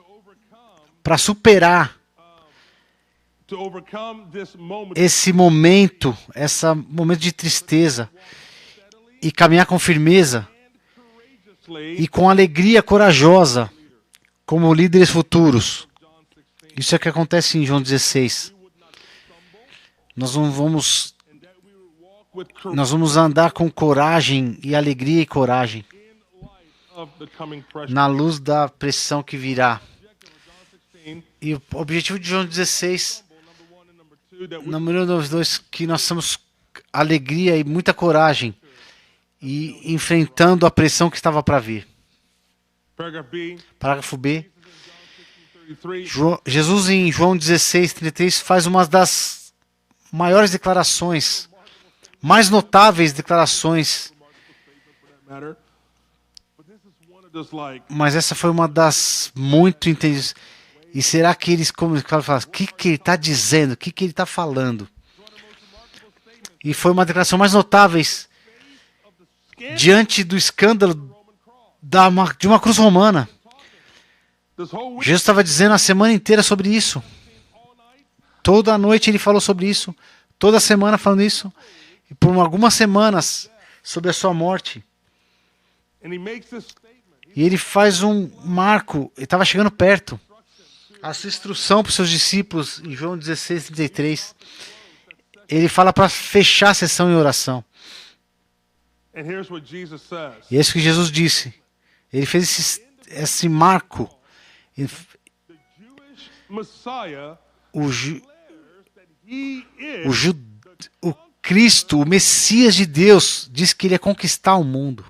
para superar to overcome this moment esse momento de tristeza e caminhar com firmeza courageously. e com alegria corajosa como líderes futuros. Isso é o que acontece em João 16. Nós não vamos, And that we would walk with courage nós vamos andar com coragem e alegria e coragem in light of the coming pressure. na luz da pressão que virá. John 16, E o objetivo de João 16, number 1 and number 2, that we número 2, que nós temos alegria e muita coragem e enfrentando a pressão que estava para vir. paragraph B, Parágrafo B. 33, Jesus em João 16:33 faz uma das maiores declarações, mais notáveis declarações, matter. But this is one of those like, mas essa foi uma das muito entendidas. E será que eles como falam, o que ele está dizendo, o que ele está falando? E foi uma declaração mais notáveis diante do escândalo de uma cruz romana. this whole week, Jesus estava dizendo a semana inteira sobre isso. Toda noite ele falou sobre isso. Toda semana falando isso. E por algumas semanas sobre a sua morte. and he makes this statement. E ele faz um marco. Ele estava chegando perto. A sua instrução para os seus discípulos em João 16:33. Ele fala para fechar a sessão em oração. And here's what Jesus says. E é isso que Jesus disse. Ele fez esse marco. Ele- The Jewish Messiah O, Ju- declares that he is o, Ju- o Cristo, o Messias de Deus, diz que ele ia conquistar o mundo.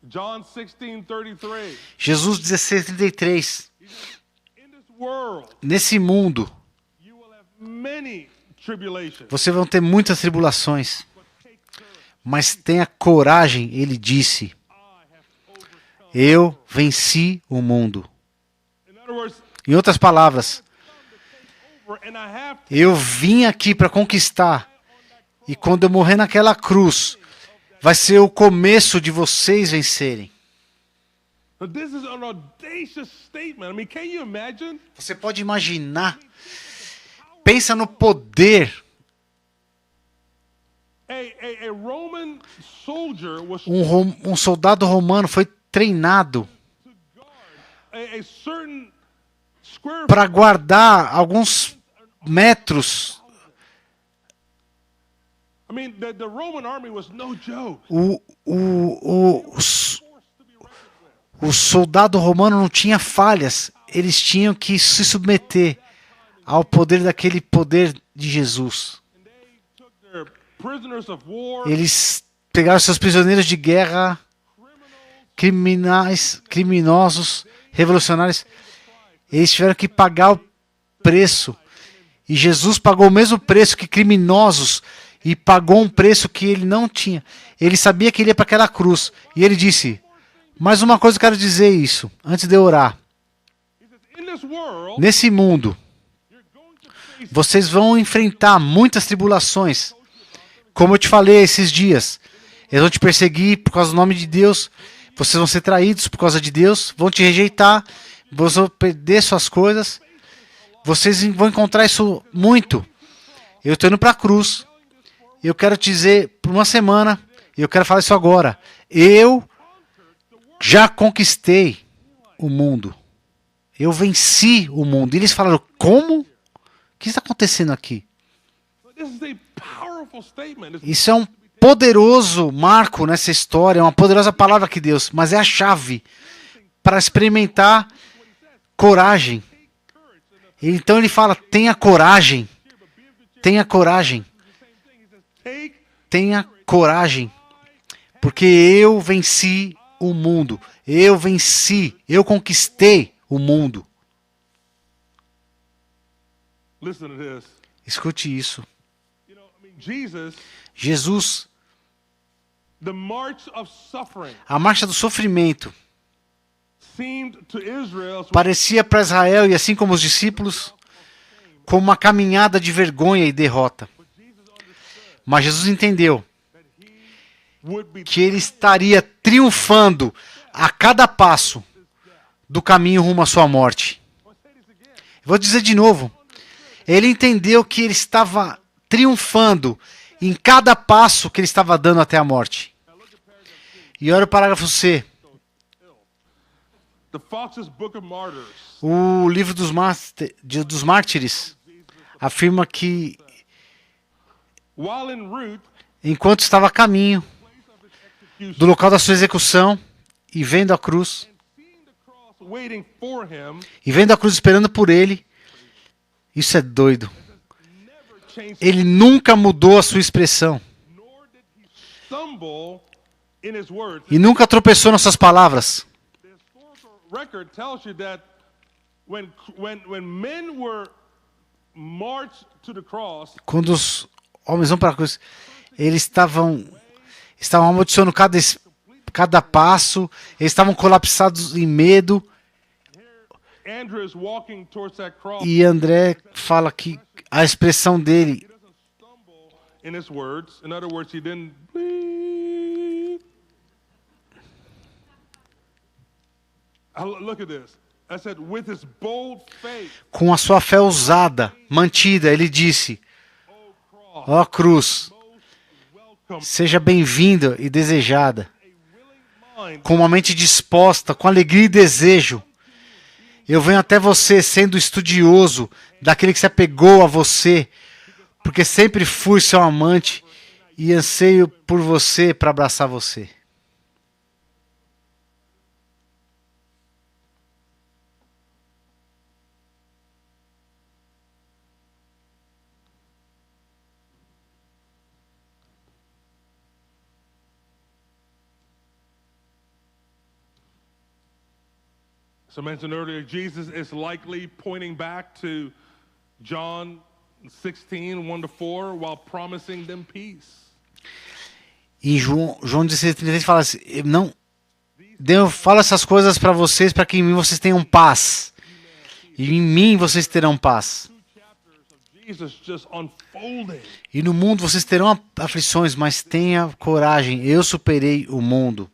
John 16:33. Jesus 16:33. In this world, Nesse mundo, you will have many tribulations. vocês vão ter muitas tribulações. Mas tenha coragem, ele disse. Eu venci o mundo. In other words, Em outras palavras, and I have eu vim aqui para conquistar. E quando eu morrer naquela cruz, vai ser o começo de vocês vencerem. But this is an audacious statement. I mean, can you imagine? Você pode imaginar. Pensa no poder. A Roman soldier was Um soldado romano foi treinado a certain square para guardar alguns metros. I mean, the Roman army was no joke. O soldado romano não tinha falhas. Eles tinham que se submeter ao poder daquele poder de Jesus. Took their prisoners of war, Eles pegaram seus prisioneiros de guerra, criminosos, revolucionários. Eles tiveram que pagar o preço. E Jesus pagou o mesmo preço que criminosos e pagou um preço que ele não tinha. Ele sabia que ele ia para aquela cruz. E ele disse, mais uma coisa eu quero dizer isso, antes de eu orar. in this world, Nesse mundo, you're going to face vocês vão enfrentar muitas tribulações. Como eu te falei esses dias, eles vão te perseguir por causa do nome de Deus. Vocês vão ser traídos por causa de Deus. Vão te rejeitar. Vocês vão perder suas coisas. Vocês vão encontrar isso muito. Eu estou indo para a cruz. Eu quero te dizer por uma semana. E eu quero falar isso agora. Eu já conquistei o mundo. Eu venci o mundo. E eles falaram, como? O que está acontecendo aqui? this is a powerful statement. It's Isso é um poderoso marco nessa história, é uma poderosa palavra que Deus, mas é a chave para experimentar coragem. Então ele fala, tenha coragem, tenha coragem, take tenha coragem, porque eu venci o mundo, eu venci, eu conquistei o mundo. listen to this. Escute isso. You know, I mean, Jesus, the march of suffering a marcha do sofrimento, seemed to Israel parecia para Israel, e assim como os discípulos, como uma caminhada de vergonha e derrota. Mas Jesus entendeu would be que ele estaria triunfando a cada passo do caminho rumo à sua morte. Vou dizer de novo. Ele entendeu que ele estava triunfando em cada passo que ele estava dando até a morte. E olha o parágrafo C. The Fox's Book of Martyrs. O livro dos mártires afirma que, While en route, enquanto estava a caminho do local da sua execução e vendo a cruz, seeing the cross waiting for him, e vendo a cruz esperando por ele, isso é doido. never changed, Ele nunca mudou a sua expressão nor did he stumble in his words. e nunca tropeçou nas suas palavras. The historical record tells you that when men were marched to the cross, Quando os homens vão para a cruz, eles estavam amaldiçoando cada passo, eles estavam colapsados em medo. Andrew is walking towards that cross. E André fala que a expressão dele, He doesn't stumble in his words. In other words, he didn't bleed. Look at this. I said, with his bold faith, com a sua fé ousada, mantida, ele disse: ó cruz, welcome, seja bem-vinda e desejada, a willing mind, com uma mente disposta, com alegria e desejo. Eu venho até você sendo estudioso daquele que se apegou a você, porque sempre fui seu amante e anseio por você para abraçar você. as I mentioned earlier, Jesus is likely pointing back to John 16, 1-4, while promising them peace. E João 16,33 fala assim: não, Deus fala essas coisas para vocês, para que em mim vocês tenham paz. E em mim vocês terão paz. Jesus just unfolding. E no mundo vocês terão aflições, mas tenha coragem, eu superei o mundo.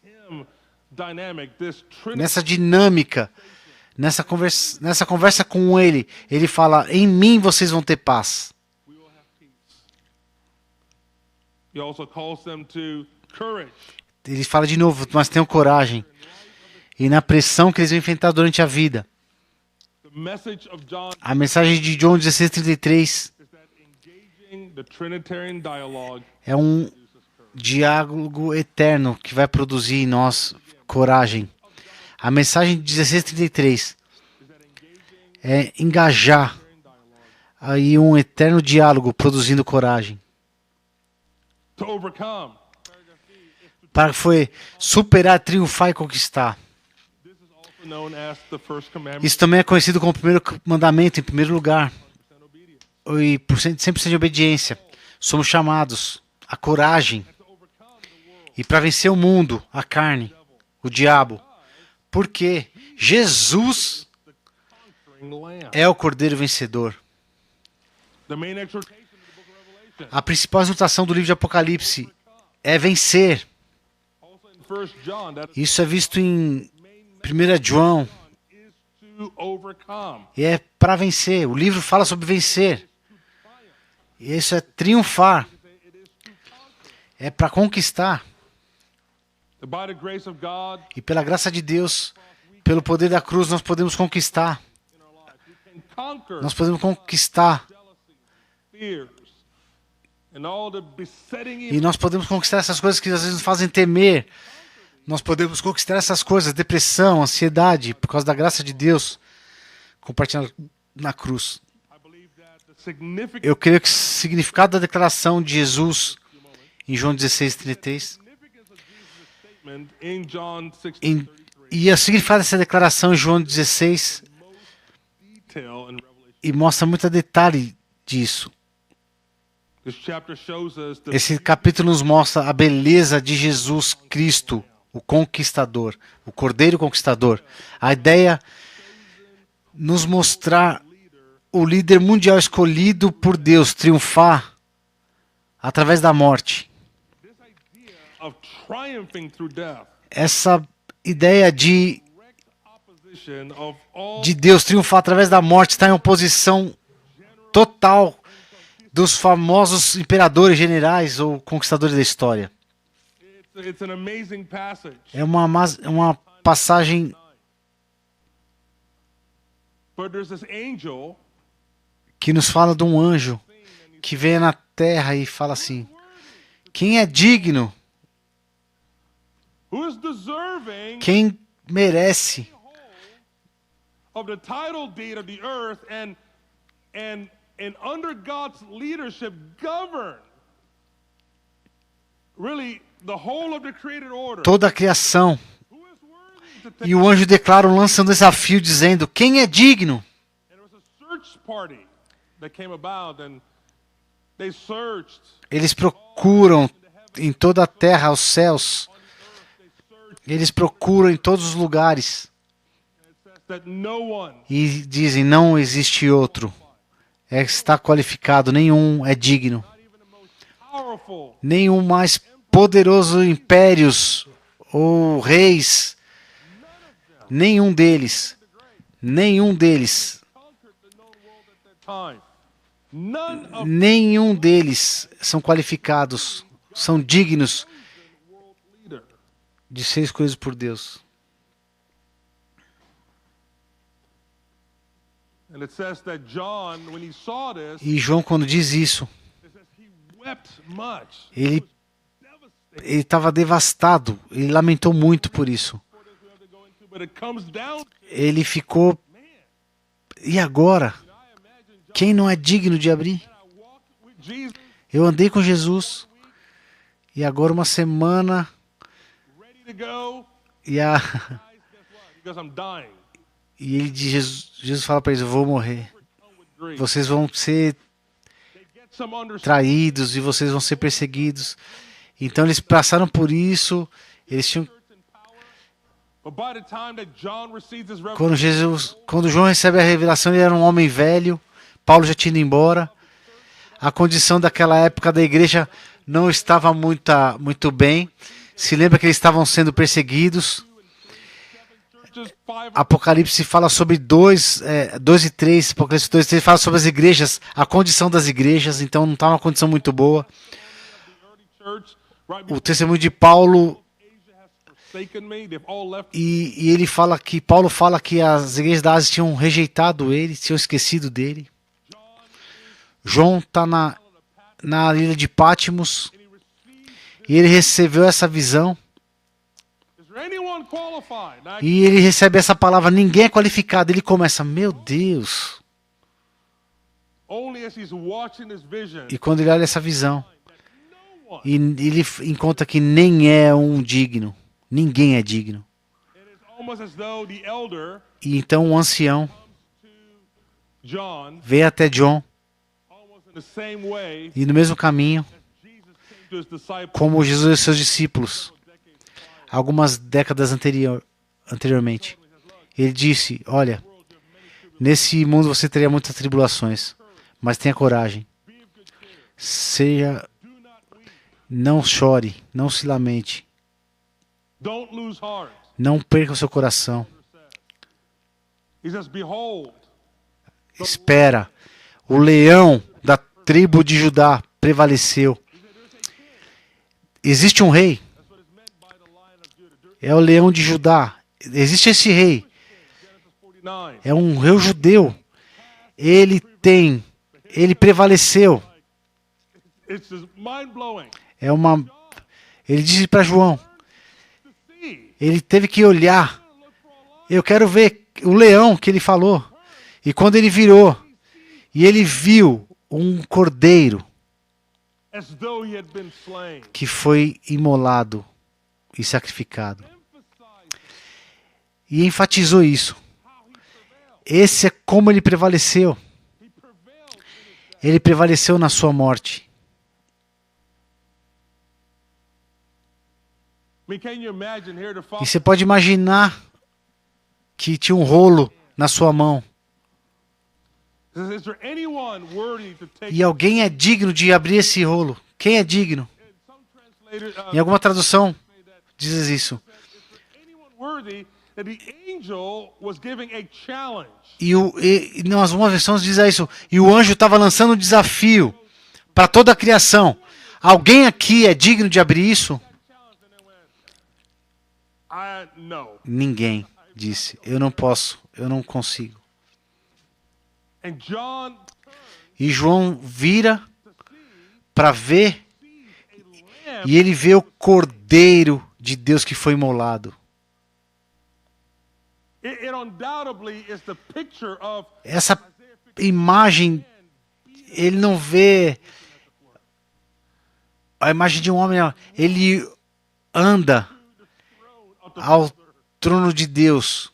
Him dynamic, this Trinity. Nessa dinâmica, nessa conversa com ele, ele fala: em mim vocês vão ter paz. He also calls them to courage. Ele fala de novo: mas tenham coragem. E na pressão que eles vão enfrentar durante a vida. The message of John A mensagem de João 16,33 is that engaging the Trinitarian dialogue é um diálogo eterno que vai produzir em nós coragem. A mensagem de 16,33 é engajar aí um eterno diálogo produzindo coragem. to overcome. Para foi superar, triunfar e conquistar. This is also known as the first commandment. Isso também é conhecido como o primeiro mandamento, em primeiro lugar. E por 100% de obediência. Somos chamados à coragem. E para vencer o mundo, a carne, o diabo. Porque Jesus Lamb. é o Cordeiro vencedor. The main exhortation in the book of Revelation, A principal exortação do livro de Apocalipse é vencer. also in 1 John, that Isso é visto em 1 João. is to overcome. E é para vencer. O livro fala sobre vencer. E isso é triunfar. É para conquistar. By the grace of God E pela graça de Deus, pelo poder da cruz, nós podemos conquistar. in our lives, we can conquer Nós podemos conquistar. fears and all the besetting E evil. nós podemos conquistar essas coisas que às vezes nos fazem temer. Nós podemos conquistar essas coisas, depressão, ansiedade, por causa da graça de Deus, compartilhada na cruz. I believe that the significant Eu creio que o significado da declaração de Jesus em João 16,33 significance of Jesus' statement in John 16:33 e o significado dessa declaração em João 16 detail in Revelation. e mostra muito detalhe disso. This chapter shows us the Esse capítulo nos mostra a beleza de Jesus Cristo, o conquistador, o Cordeiro conquistador. A ideia nos mostrar o líder mundial escolhido por Deus triunfar através da morte. of triumphing through death. Essa ideia de Direct opposition of all Deus triunfar através da morte está em oposição total dos famosos imperadores, generais ou conquistadores da história. It's an amazing passage. É uma passagem. But there's this angel Que nos fala de um anjo que vem na terra e fala assim: quem é digno, who is deserving quem merece of the title deed of the earth and under God's leadership govern really the whole of the created order. toda a criação. Who is worthy to take E o anjo declara, lança um desafio dizendo: quem é digno? And it was a search party that came about and they searched Eles procuram em toda a terra, os céus. Eles procuram em todos os lugares. that no one E dizem: não existe outro. Está qualificado, nenhum é digno. powerful Nenhum mais poderoso impérios ou reis. Nenhum deles. Nenhum deles. conquered the known world at that time. None of Nenhum deles são qualificados, são dignos the world leader. de ser escolhidos por Deus. And it says that John, when he saw this, E João, quando diz isso, it says he wept much. ele Devastated. estava devastado, ele lamentou muito por isso. For this we have to go into, but it comes down to, Ele ficou, man, e agora? I imagine John, Quem não é digno de abrir? I walked with Jesus, Eu andei com Jesus, e agora uma semana, ready to go. e, a, Guys, guess what? He goes, I'm dying. e ele diz, Jesus fala para eles: eu vou morrer. Overcome with grief. Vocês vão ser They get some understanding. traídos e vocês vão ser perseguidos. Então eles passaram por isso, eles tinham. But by the time that John receives his Quando João recebe a revelação, ele era um homem velho. Paulo já tinha ido embora. A condição daquela época da igreja não estava muito bem. Se lembra que eles estavam sendo perseguidos. churches, 5 Apocalipse fala sobre 2 e 3. Apocalipse 2 e 3 fala sobre as igrejas, a condição das igrejas. Então não estava uma condição muito boa. early church, right O before testemunho de Paulo, Asia has forsaken me, they've all left. e ele fala que Paulo fala que as igrejas da Ásia tinham rejeitado ele, tinham esquecido dele. João está na ilha de Pátimos e ele recebeu essa visão Is there anyone qualified? Now, e ele recebe essa palavra: ninguém é qualificado. Ele começa: meu Deus. only as he's watching this vision, E quando ele olha essa visão, no one. e ele encontra que nem é um digno, ninguém é digno. It is almost as though the elder E então o ancião to John, veio até John almost in the same way e no mesmo caminho Jesus came to his disciples. como Jesus e seus discípulos, algumas décadas anteriormente. Ele disse: olha, nesse mundo você teria muitas tribulações, mas tenha coragem. Não chore, não se lamente, Don't lose heart. não perca o seu coração. He says, behold, Espera, o leão da tribo de Judá prevaleceu. Existe um rei, that's what is meant by the Lion of Judah. é o leão de Judá. Existe esse rei, Genesis 49. é um rei judeu. Ele prevaleceu. It's just mind-blowing. Ele disse para João, See, ele teve que olhar. Eu quero ver o leão que ele falou. E quando ele virou, e ele viu um cordeiro as though he had been slain. que foi imolado e sacrificado. E enfatizou isso. Esse é como ele prevaleceu. He prevailed in his death. Ele prevaleceu na sua morte. I mean, can you imagine here the E Father? você pode imaginar que tinha um rolo na sua mão. Says, is there anyone worthy to take? E alguém é digno de abrir esse rolo. Quem é digno? Some translators Em alguma tradução diz isso. is there anyone worthy that the angel was giving a challenge? E em algumas versões diz isso. E o anjo estava lançando um desafio. para toda a criação. Alguém aqui é digno de abrir isso? No. Ninguém disse. Eu não posso, eu não consigo. And John E João vira para ver lamb, e ele vê o Cordeiro de Deus que foi imolado. it undoubtedly is the picture of Essa imagem, ele não vê a imagem de um homem, não. Ele anda ao trono de Deus.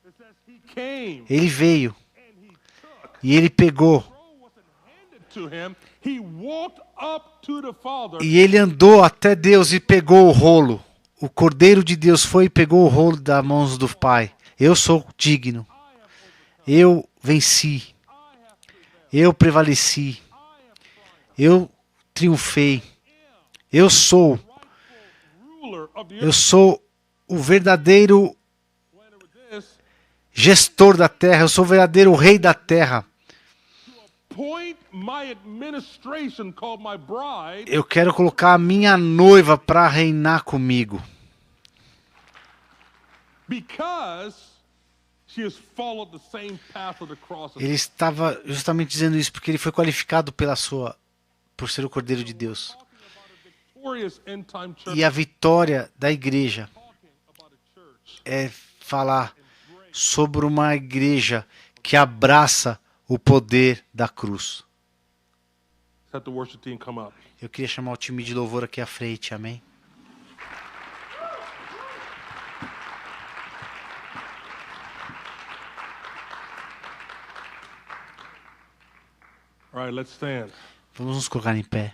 it says he came Ele veio and he took. e ele pegou Scroll wasn't handed to him. He walked up to the Father. e ele andou até Deus e pegou o rolo. O Cordeiro de Deus foi e pegou o rolo das mãos do Pai. Eu sou digno. Eu venci. Eu prevaleci. Eu triunfei. Eu sou. Ruler of the Eu sou o verdadeiro earth with this. gestor da terra. Eu sou o verdadeiro rei da terra. Point my administration called my bride Eu quero colocar a minha noiva para reinar comigo. because she has followed the same path of the cross. Ele estava justamente dizendo isso porque ele foi qualificado por ser o Cordeiro de Deus. Victorious end time church. E a vitória da igreja Talking about a church é falar sobre uma igreja que abraça o poder da cruz. Let the worship team come up. Eu queria chamar o time de louvor aqui à frente, amém? All right, let's stand. Vamos nos colocar em pé.